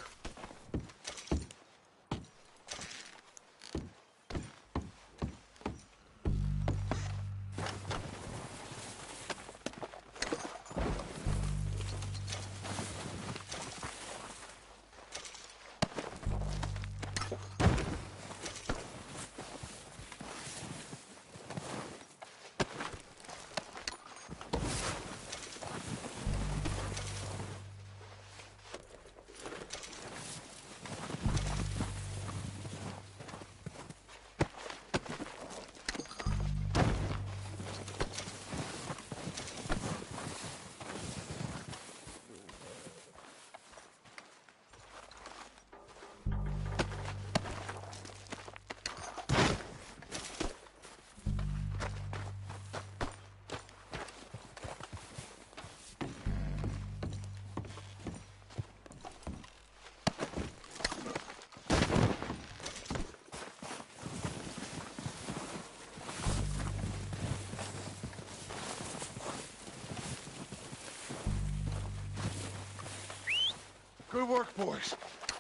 Good work, boys.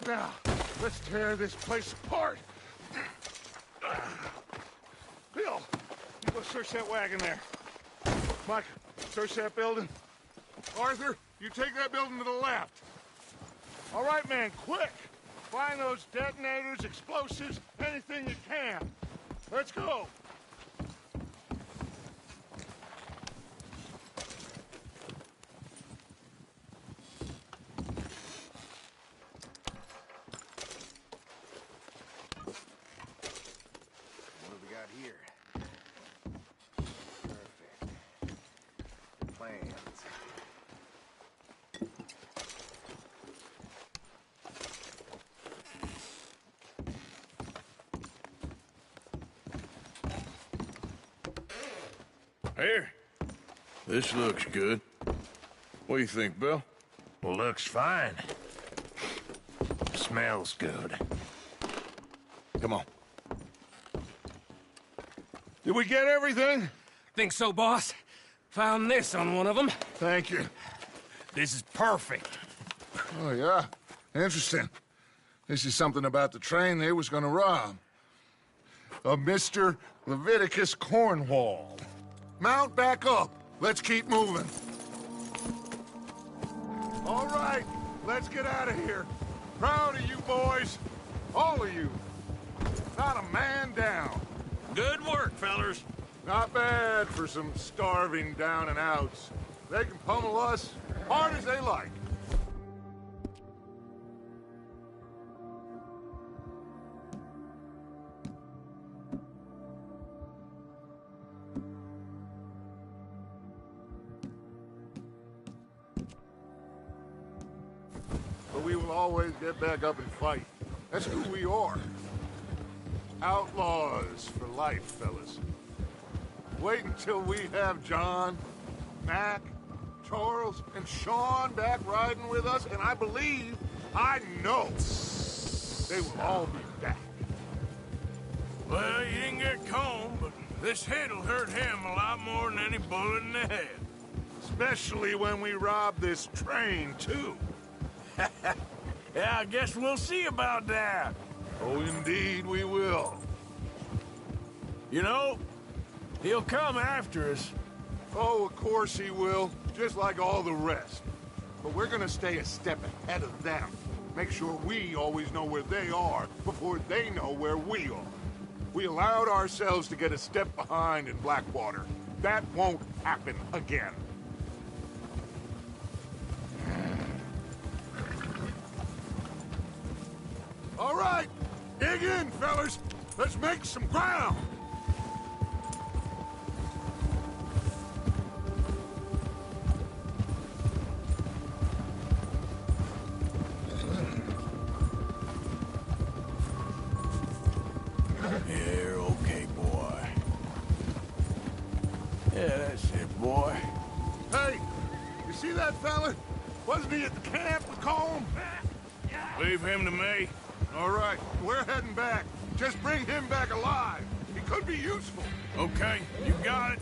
Now, let's tear this place apart. Bill, you go search that wagon there. Mike, search that building. Arthur, you take that building to the left. All right, man, quick. Find those detonators, explosives, anything you can. Let's go. Here. This looks good. What do you think, Bill? Looks fine. Smells good. Come on. Did we get everything? Think so, boss. Found this on one of them. Thank you. This is perfect. Oh, yeah? Interesting. This is something about the train they was gonna rob. A Mr. Leviticus Cornwall. Mount back up. Let's keep moving. All right, let's get out of here. Proud of you boys. All of you. Not a man down. Good work, fellers. Not bad for some starving down and outs. They can pummel us hard as they like. But we will always get back up and fight. That's who we are. Outlaws for life, fellas. Wait until we have John, Mac, Charles, and Sean back riding with us, and I believe, I know, they will all be back. Well, you didn't get Colm, but this hit'll hurt him a lot more than any bullet in the head. Especially when we rob this train, too. Yeah, I guess we'll see about that. Oh, indeed we will. You know, he'll come after us. Oh, of course he will, just like all the rest. But we're gonna stay a step ahead of them. Make sure we always know where they are before they know where we are. We allowed ourselves to get a step behind in Blackwater. That won't happen again. All right, dig in, fellas. Let's make some ground. You're okay, boy. Yeah, that's it, boy. Hey, you see that fella? Wasn't he at the camp with Colm? Leave him to me. All right, we're heading back. Just bring him back alive. He could be useful. Okay, you got it.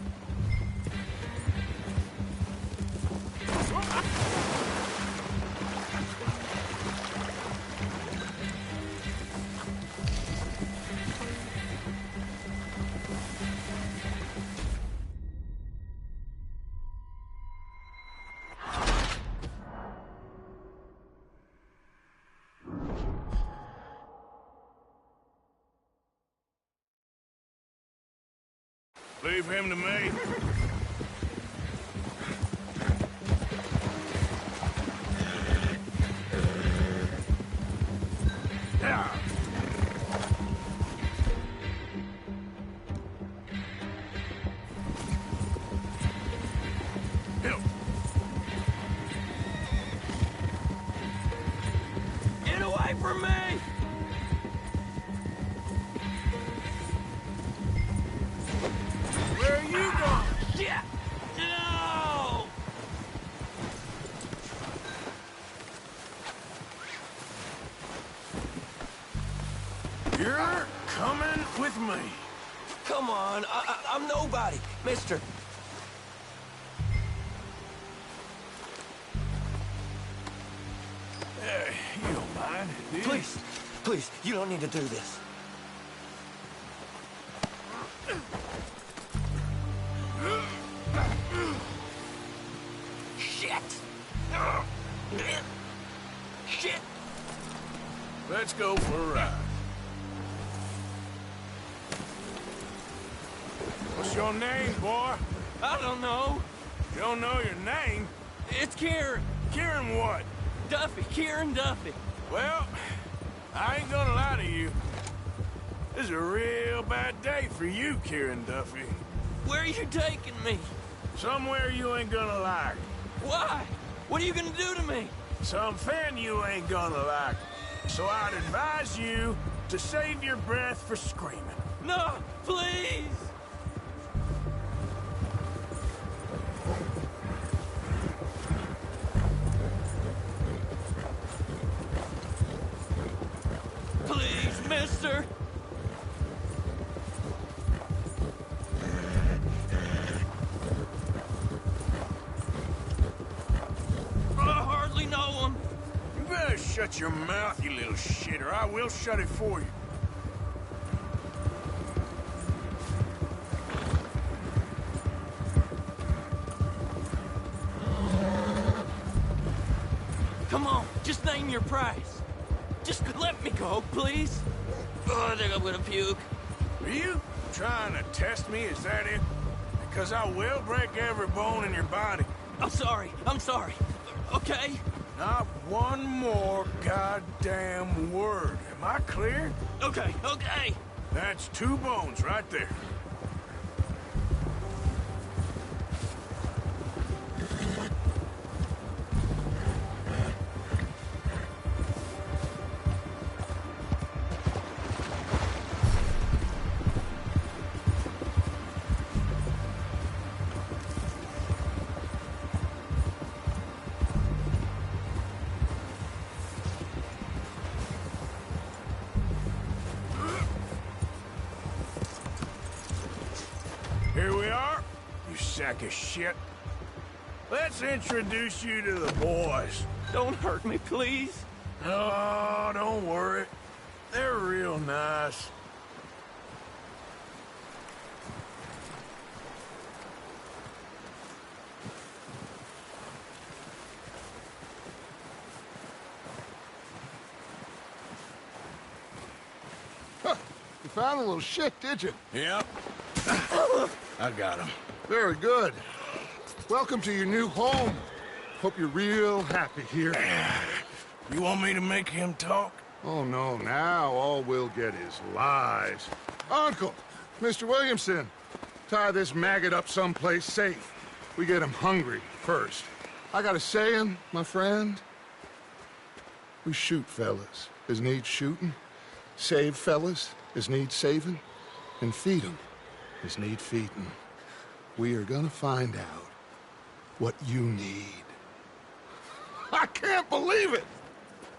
Leave him to me. Yeah. Get away from me! Where are you going? Shit! No! You're coming with me. Come on, I'm nobody, mister. You don't mind, do you? Please, please, you don't need to do this. Shit! Shit! Let's go for a ride. What's your name, boy? I don't know. You don't know your name? It's Kieran. Kieran what? Duffy, Kieran Duffy. Well, I ain't gonna lie to you. This is a real bad day for you, Kieran Duffy. Where are you taking me? Somewhere you ain't gonna like. Why? What are you gonna do to me? Something you ain't gonna like. So I'd advise you to save your breath for screaming. No, please! shut your mouth, you little shit, or I will shut it for you. Come on, just name your price. Just let me go, please. Oh, I think I'm gonna puke. Are you trying to test me? Is that it? Because I will break every bone in your body. I'm sorry. Okay? Not one more goddamn word. Am I clear? Okay. That's 2 bones right there. Here we are, you sack of shit. Let's introduce you to the boys. Don't hurt me, please. Oh, don't worry. They're real nice. You found a little shit, did you? Yep. I got him. Very good. Welcome to your new home. Hope you're real happy here. You want me to make him talk? Oh, no. Now all we'll get is lies. Uncle, Mr. Williamson, tie this maggot up someplace safe. We get him hungry first. I got a saying, my friend. We shoot fellas as need shooting, save fellas as need saving, and feed 'em as need feeding. We are gonna find out what you need. I can't believe it!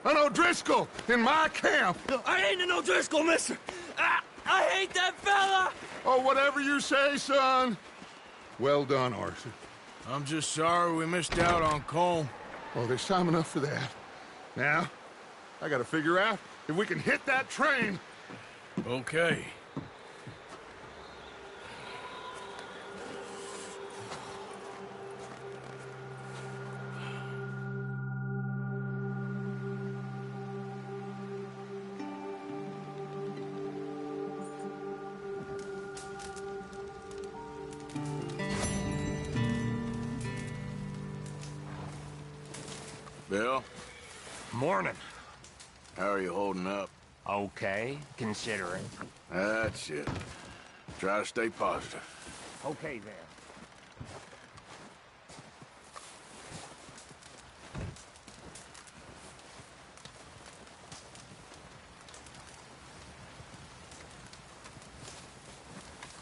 An O'Driscoll in my camp! I ain't an O'Driscoll, mister! I hate that fella! Oh, whatever you say, son. Well done, Arthur. I'm just sorry we missed out on Colm. Oh, there's time enough for that. Now, I gotta figure out if we can hit that train. Okay. Bill? Morning. How are you holding up? Okay, considering. That's it. Try to stay positive. Okay, then.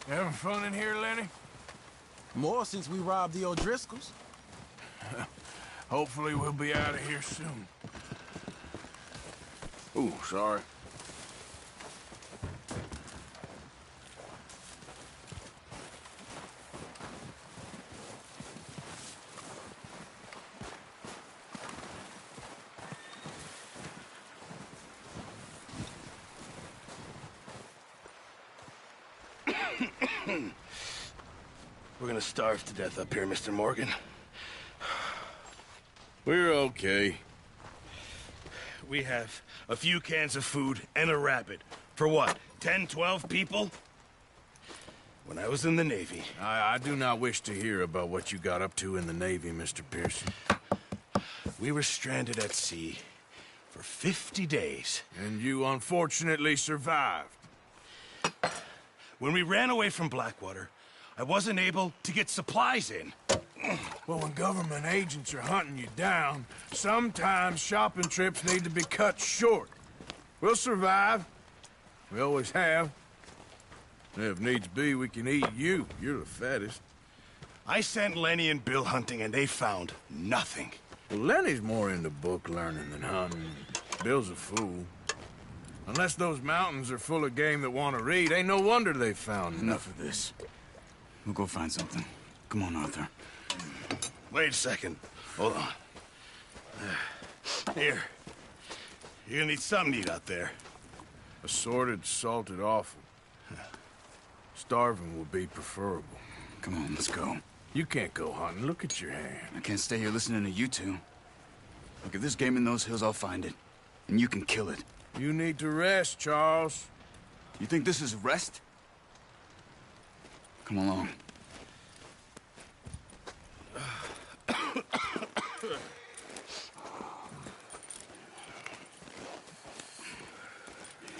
You having fun in here, Lenny? More since we robbed the O'Driscolls. Hopefully we'll be out of here soon. Ooh, sorry. We're gonna starve to death up here, Mr. Morgan. We're okay. We have a few cans of food and a rabbit. For what, 10, 12 people? When I was in the Navy... I do not wish to hear about what you got up to in the Navy, Mr. Pearson. We were stranded at sea for 50 days. And you unfortunately survived. When we ran away from Blackwater, I wasn't able to get supplies in. Well, when government agents are hunting you down, sometimes shopping trips need to be cut short. We'll survive. We always have. If needs be, we can eat you. You're the fattest. I sent Lenny and Bill hunting, and they found nothing. Well, Lenny's more into book learning than hunting. Bill's a fool. Unless those mountains are full of game that want to read, ain't no wonder they found Enough of this. We'll go find something. Come on, Arthur. Wait a second. Hold on. Here. You're gonna need something to eat out there. Assorted, salted offal. Starving would be preferable. Come on, let's go. You can't go hunting. Look at your hand. I can't stay here listening to you two. Look, if there's game in those hills, I'll find it. And you can kill it. You need to rest, Charles. You think this is rest? Come along.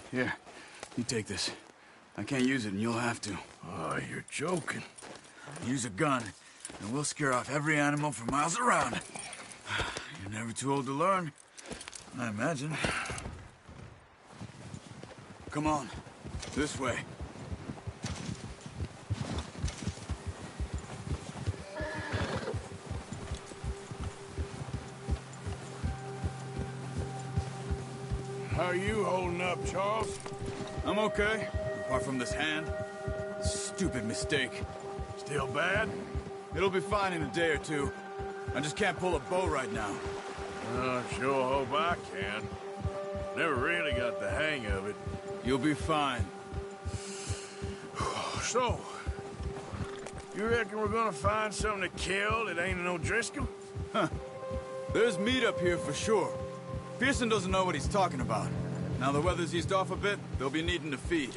Here, you take this. I can't use it, and you'll have to. Oh, you're joking. Use a gun, and we'll scare off every animal for miles around. You're never too old to learn, I imagine. Come on, this way. How are you holding up, Charles? I'm okay, apart from this hand. Stupid mistake. Still bad? It'll be fine in a day or two. I just can't pull a bow right now. Sure hope I can. Never really got the hang of it. You'll be fine. So, you reckon we're gonna find something to kill that ain't an O'Driscoll? Huh. There's meat up here for sure. Pearson doesn't know what he's talking about. Now the weather's eased off a bit, they'll be needing to feed.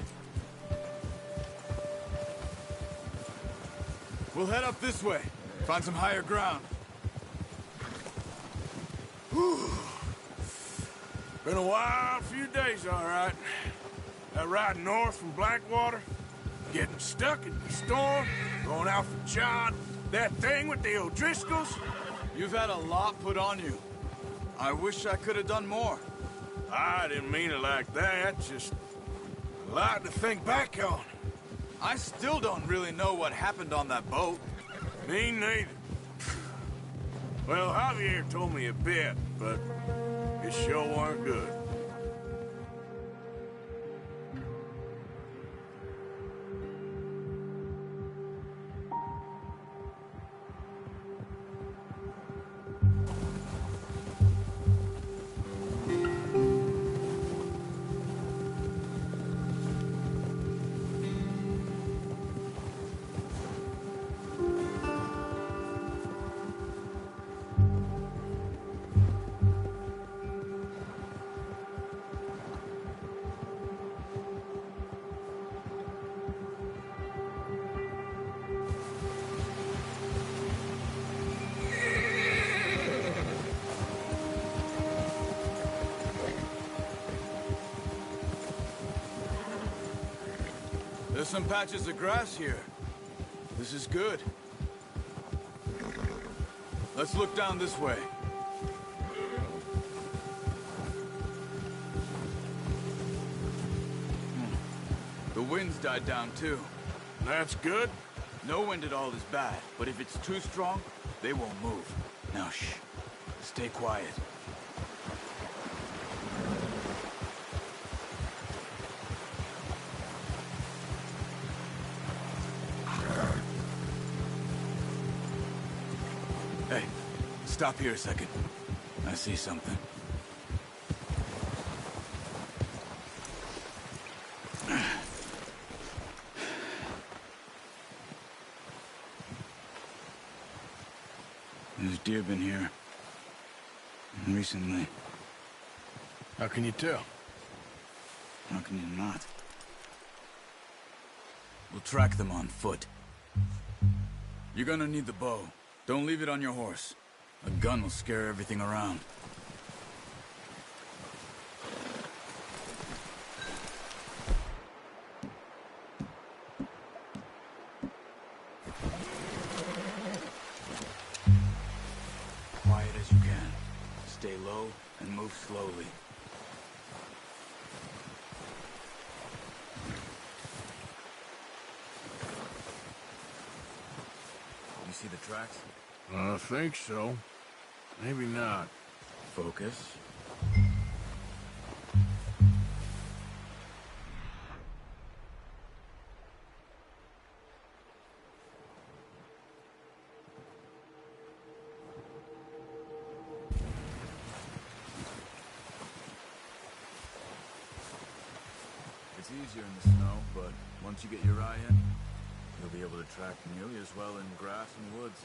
We'll head up this way. Find some higher ground. Whew. Been a wild few days, all right. That ride north from Blackwater, getting stuck in the storm, going out for John, that thing with the O'Driscolls. You've had a lot put on you. I wish I could have done more. I didn't mean it like that, just a lot to think back on. I still don't really know what happened on that boat. Me neither. Well, Javier told me a bit, but it sure weren't good. There's some patches of grass here. This is good. Let's look down this way. The wind's died down too. That's good. No wind at all is bad, but if it's too strong, they won't move. Now shh. Stay quiet. Hey, stop here a second. I see something. There's deer been here. Recently. How can you tell? How can you not? We'll track them on foot. You're gonna need the bow. Don't leave it on your horse. A gun will scare everything around. Quiet as you can. Stay low and move slowly. You see the tracks? I think so. Maybe not. Focus. easier in the snow, but once you get your eye in, you'll be able to track nearly as well in grass and woods.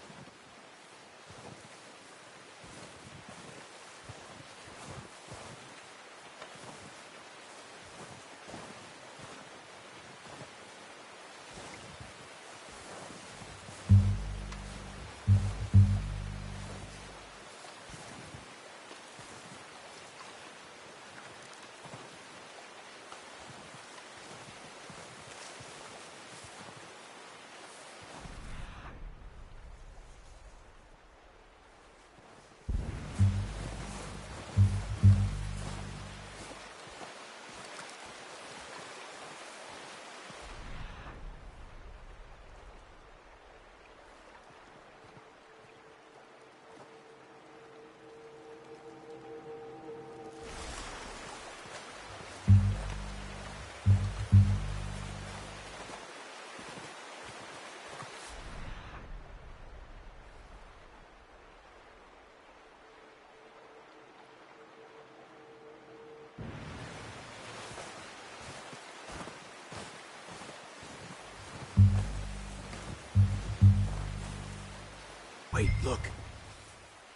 Wait, look.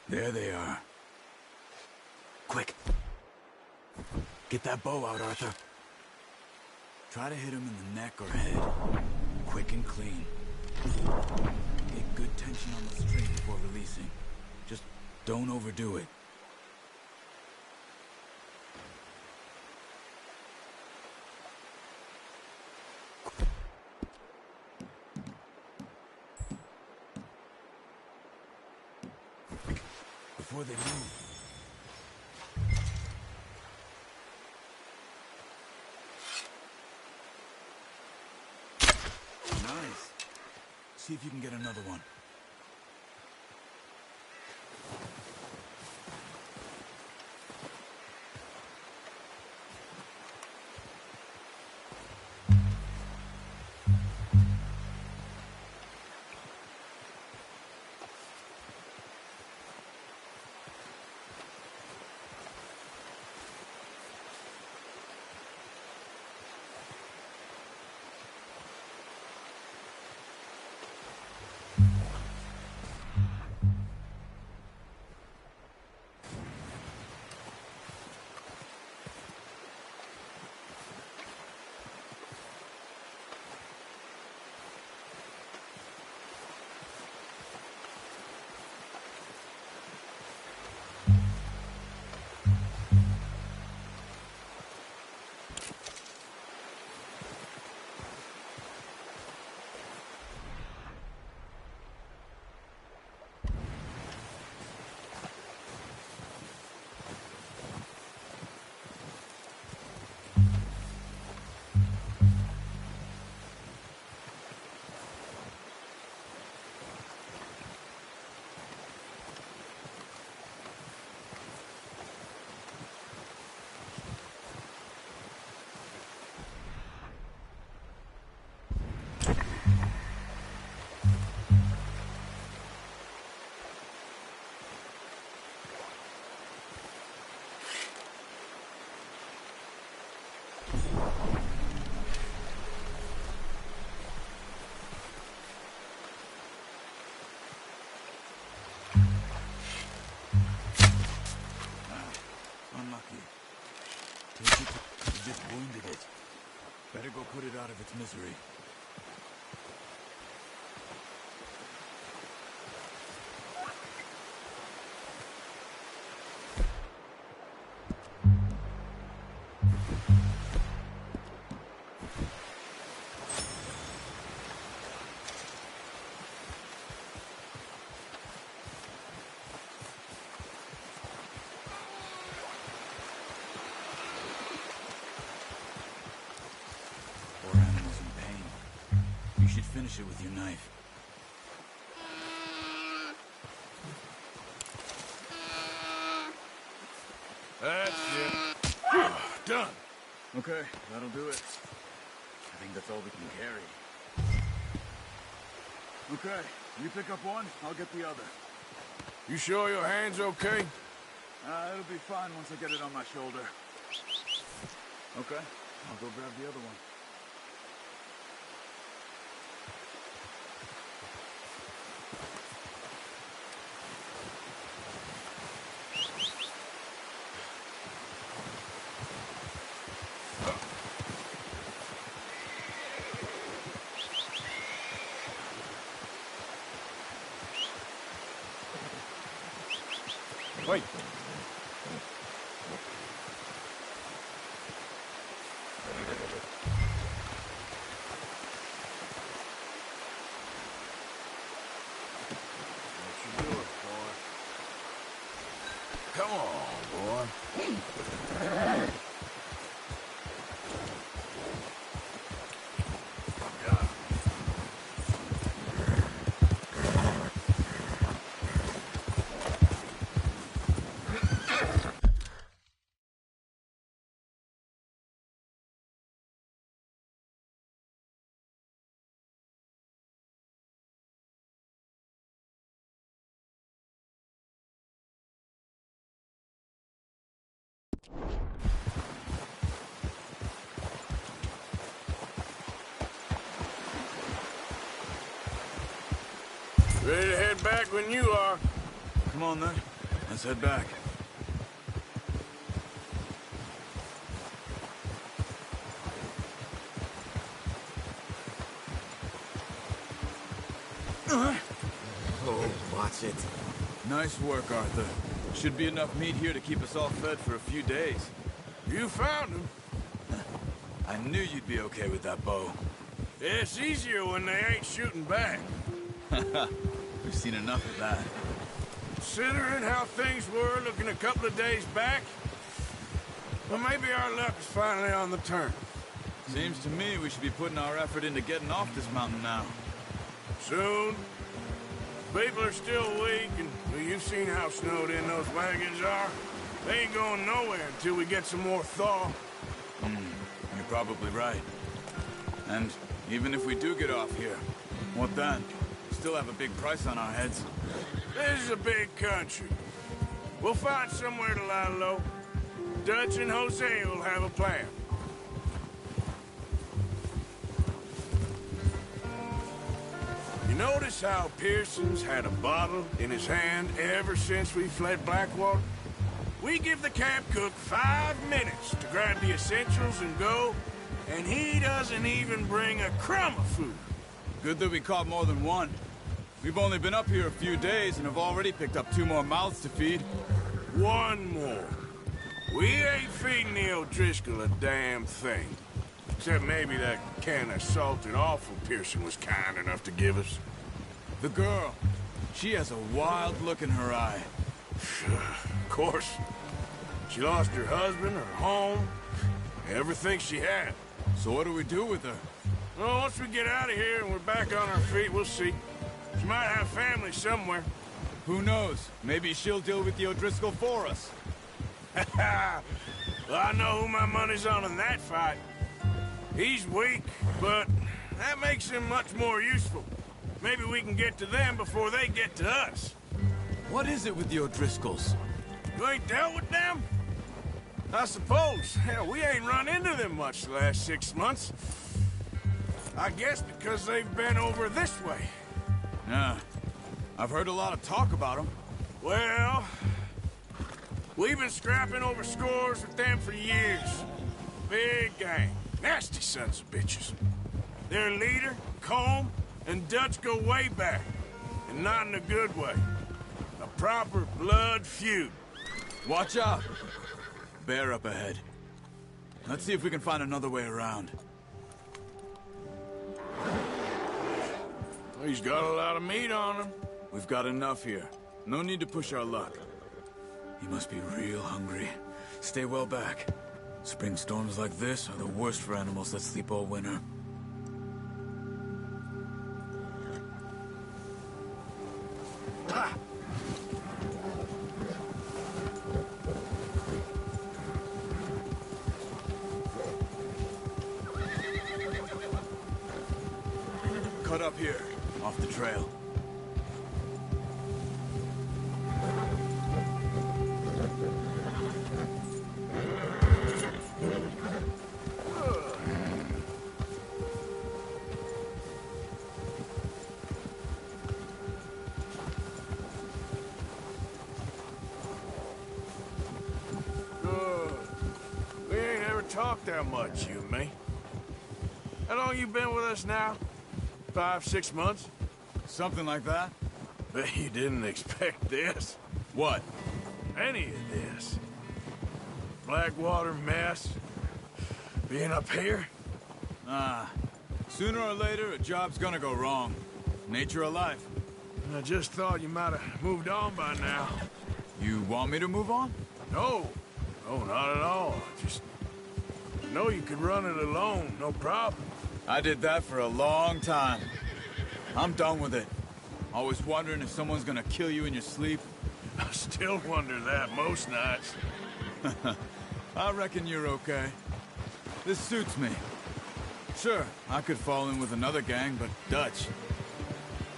There they are. Quick. Get that bow out, Arthur. Try to hit him in the neck or head. Quick and clean. Get good tension on the string before releasing. Just don't overdo it. Before they move. Nice. See if you can get another one. Wounded it. Better go put it out of its misery. Finish it with your knife. That's it. Done. Okay, that'll do it. I think that's all we can carry. Okay, you pick up one, I'll get the other. You sure your hand's okay? It'll be fine once I get it on my shoulder. Okay, I'll go grab the other one. Wait. Come on, boy. Ready to head back when you are. Come on, then. Let's head back. Oh, watch it. Nice work, Arthur. Should be enough meat here to keep us all fed for a few days. You found him. I knew you'd be okay with that bow. It's easier when they ain't shooting back. We've seen enough of that. Considering how things were looking a couple of days back, well, maybe our luck is finally on the turn. Seems to me we should be putting our effort into getting off this mountain now. Soon. People are still weak, and well, you've seen how snowed in those wagons are. They ain't going nowhere until we get some more thaw. You're probably right. And even if we do get off here, what then? We still have a big price on our heads. This is a big country. We'll find somewhere to lie low. Dutch and Jose will have a plan. You notice how Pearson's had a bottle in his hand ever since we fled Blackwater? We give the camp cook 5 minutes to grab the essentials and go, and he doesn't even bring a crumb of food. Good that we caught more than one. We've only been up here a few days and have already picked up 2 more mouths to feed. 1 more. We ain't feeding the O'Driscoll a damn thing. Except maybe that can of salted offal Pearson was kind enough to give us. The girl. She has a wild look in her eye. Of course. She lost her husband, her home, everything she had. So what do we do with her? Well, once we get out of here and we're back on our feet, we'll see. She might have family somewhere. Who knows? Maybe she'll deal with the O'Driscoll for us. Well, I know who my money's on in that fight. He's weak, but that makes him much more useful. Maybe we can get to them before they get to us. What is it with the O'Driscolls? You ain't dealt with them? I suppose. Hell, we ain't run into them much the last 6 months. I guess because they've been over this way. Yeah. I've heard a lot of talk about them. Well, we've been scrapping over scores with them for years. Big gang. Nasty sons of bitches. Their leader, Colm, and Dutch go way back. And not in a good way. A proper blood feud. Watch out! Bear up ahead. Let's see if we can find another way around. Well, he's got a lot of meat on him. We've got enough here. No need to push our luck. He must be real hungry. Stay well back. Spring storms like this are the worst for animals that sleep all winter. Ha! Cut up here, off the trail. We ain't ever talked that much, you and me. How long you been with us now? 5, 6 months? Something like that. Bet you didn't expect this. What? any of this. Blackwater mess. Being up here? Sooner or later, a job's gonna go wrong. Nature of life. I just thought you might have moved on by now. You want me to move on? No. No, not at all. Just know you could run it alone, no problem. I did that for a long time. I'm done with it. Always wondering if someone's gonna kill you in your sleep. I still wonder that most nights. I reckon you're okay. This suits me. Sure, I could fall in with another gang, but Dutch...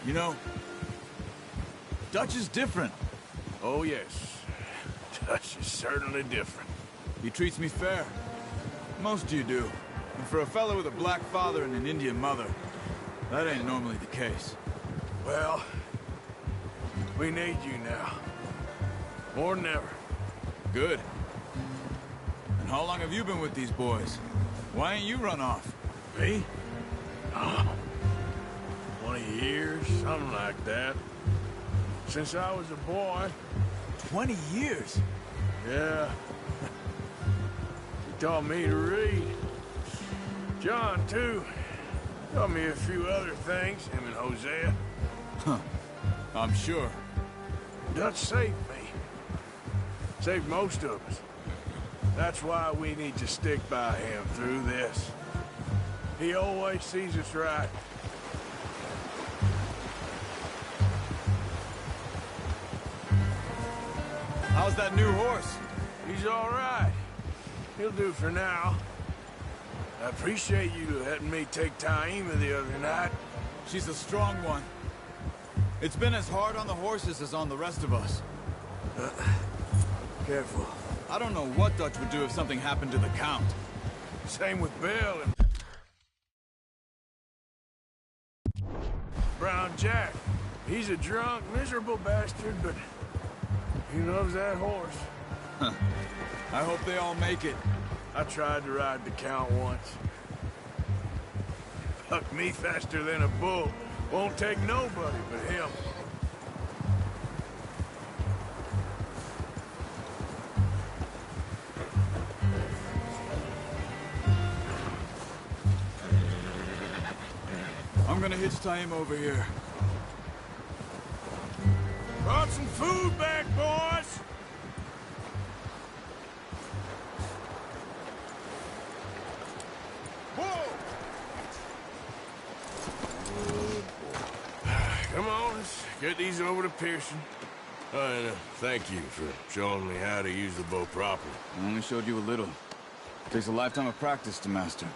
You know, Dutch is different. Oh, yes. Dutch is certainly different. He treats me fair. Most of you do. And for a fellow with a black father and an Indian mother, that ain't normally the case. Well, we need you now. More than ever. Good. And how long have you been with these boys? Why ain't you run off? Me? Oh, 20 years, something like that. Since I was a boy. 20 years? Yeah. He taught me to read. John, too. Taught me a few other things, him and Hosea. Huh. I'm sure. Dutch saved me. Saved most of us. That's why we need to stick by him through this. He always sees us right. How's that new horse? He's all right. He'll do for now. I appreciate you letting me take Taima the other night. She's a strong one. It's been as hard on the horses as on the rest of us. Careful. I don't know what Dutch would do if something happened to the Count. Same with Bill and... Brown Jack. He's a drunk, miserable bastard, but he loves that horse. Huh. I hope they all make it. I tried to ride the Count once. Bucked me faster than a bull. Won't take nobody but him. I'm gonna hitch Taima over here. Brought some food back, boys! Come on, let's get these over to Pearson. And thank you for showing me how to use the bow properly. I only showed you a little. Takes a lifetime of practice to master.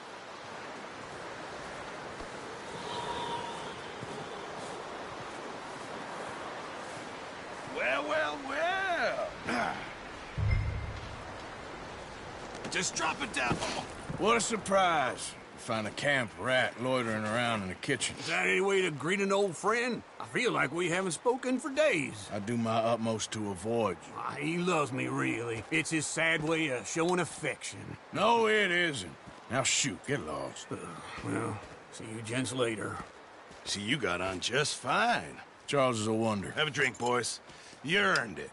Well, well, well. Just drop it down. What a surprise. Find a camp rat loitering around in the kitchen. Is that any way to greet an old friend? I feel like we haven't spoken for days. I do my utmost to avoid you. He loves me, really. It's his sad way of showing affection. No, it isn't. Now shoot, get lost. Well, see you gents later. See, you got on just fine. Charles is a wonder. Have a drink, boys. You earned it.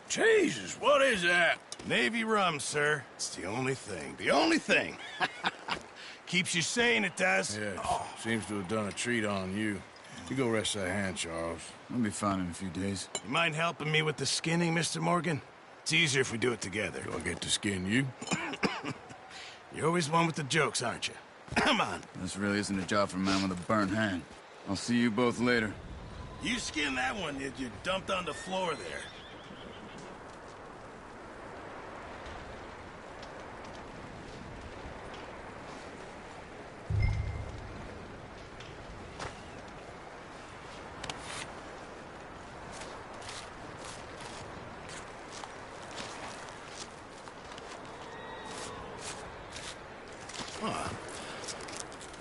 Jesus, what is that? Navy rum, sir. It's the only thing. The only thing. Keeps you sane, it does. Yes. Seems to have done a treat on you. You go rest that hand, Charles. I'll be fine in a few days. You mind helping me with the skinning, Mr. Morgan? It's easier if we do it together. Do I get to skin you? You're always one with the jokes, aren't you? Come on. This really isn't a job for a man with a burnt hand. I'll see you both later. You skinned that one that you dumped on the floor there. Huh.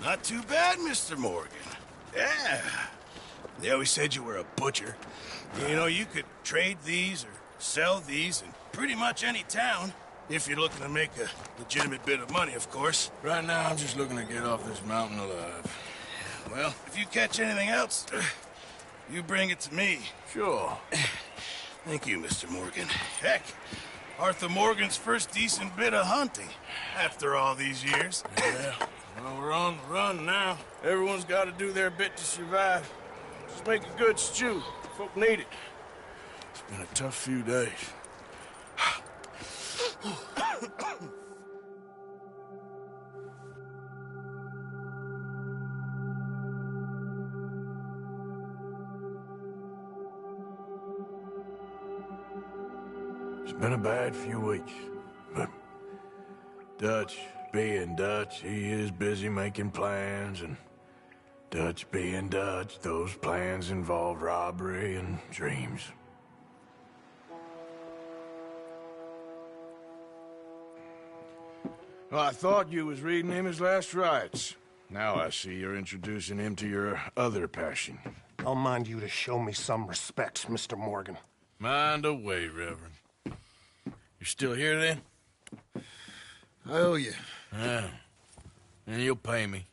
Not too bad, Mr. Morgan. Yeah. They always said you were a butcher. You know, you could trade these or sell these in pretty much any town. If you're looking to make a legitimate bit of money, of course. Right now, I'm just looking to get off this mountain alive. Well, if you catch anything else, you bring it to me. Sure. Thank you, Mr. Morgan. Heck, Arthur Morgan's first decent bit of hunting after all these years. Yeah, well, we're on the run now. Everyone's got to do their bit to survive. Just make a good stew. Folk need it. It's been a tough few days. It's been a bad few weeks, but Dutch being Dutch, he is busy making plans, and Dutch being Dutch, those plans involve robbery and dreams. Well, I thought you was reading him his last rites. Now I see you're introducing him to your other passion. I'll mind you to show me some respect, Mr. Morgan. Mind away, Reverend. You still here, then? I owe you. Yeah. And you'll pay me.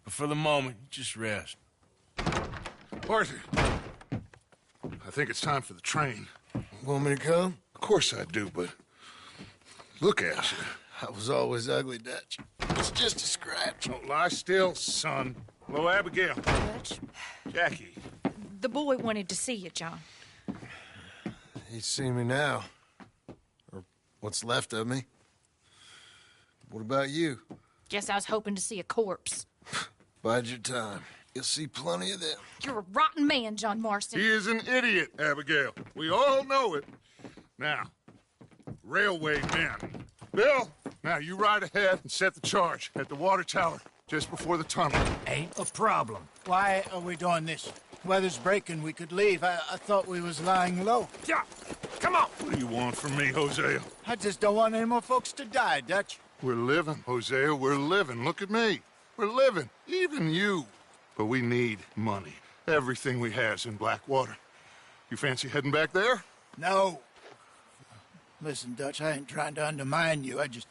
But for the moment, just rest. Arthur, I think it's time for the train. Want me to come? Of course I do, but look at you. I was always ugly, Dutch. It's just a scratch. Don't lie still, son. Hello, Abigail. Dutch, Jackie. the boy wanted to see you, John. He's seen me now. Or what's left of me. What about you? Guess I was hoping to see a corpse. Bide your time. You'll see plenty of them. You're a rotten man, John Marston. He is an idiot, Abigail. We all know it. Now, railway men. Bill, now you ride ahead and set the charge at the water tower just before the tunnel. Ain't a problem. Why are we doing this? Weather's breaking. We could leave. I thought we was lying low. Yeah, come on. What do you want from me, Hosea? I just don't want any more folks to die, Dutch. We're living, Hosea. We're living. Look at me. We're living. Even you. But we need money. Everything we has in Blackwater. You fancy heading back there? No. Listen, Dutch, I ain't trying to undermine you. I just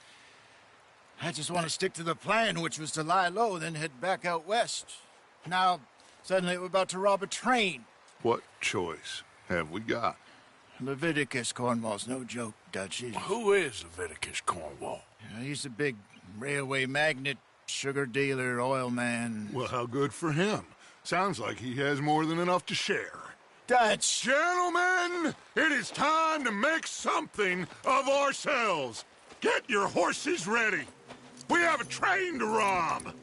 want to stick to the plan, which was to lie low, then head back out west. Now, suddenly we're about to rob a train. What choice have we got? Leviticus Cornwall's no joke, Dutch. Who is Leviticus Cornwall? He's a big railway magnate, sugar dealer, oil man. Well, how good for him. Sounds like he has more than enough to share. Dutch! Gentlemen, it is time to make something of ourselves. Get your horses ready. We have a train to rob.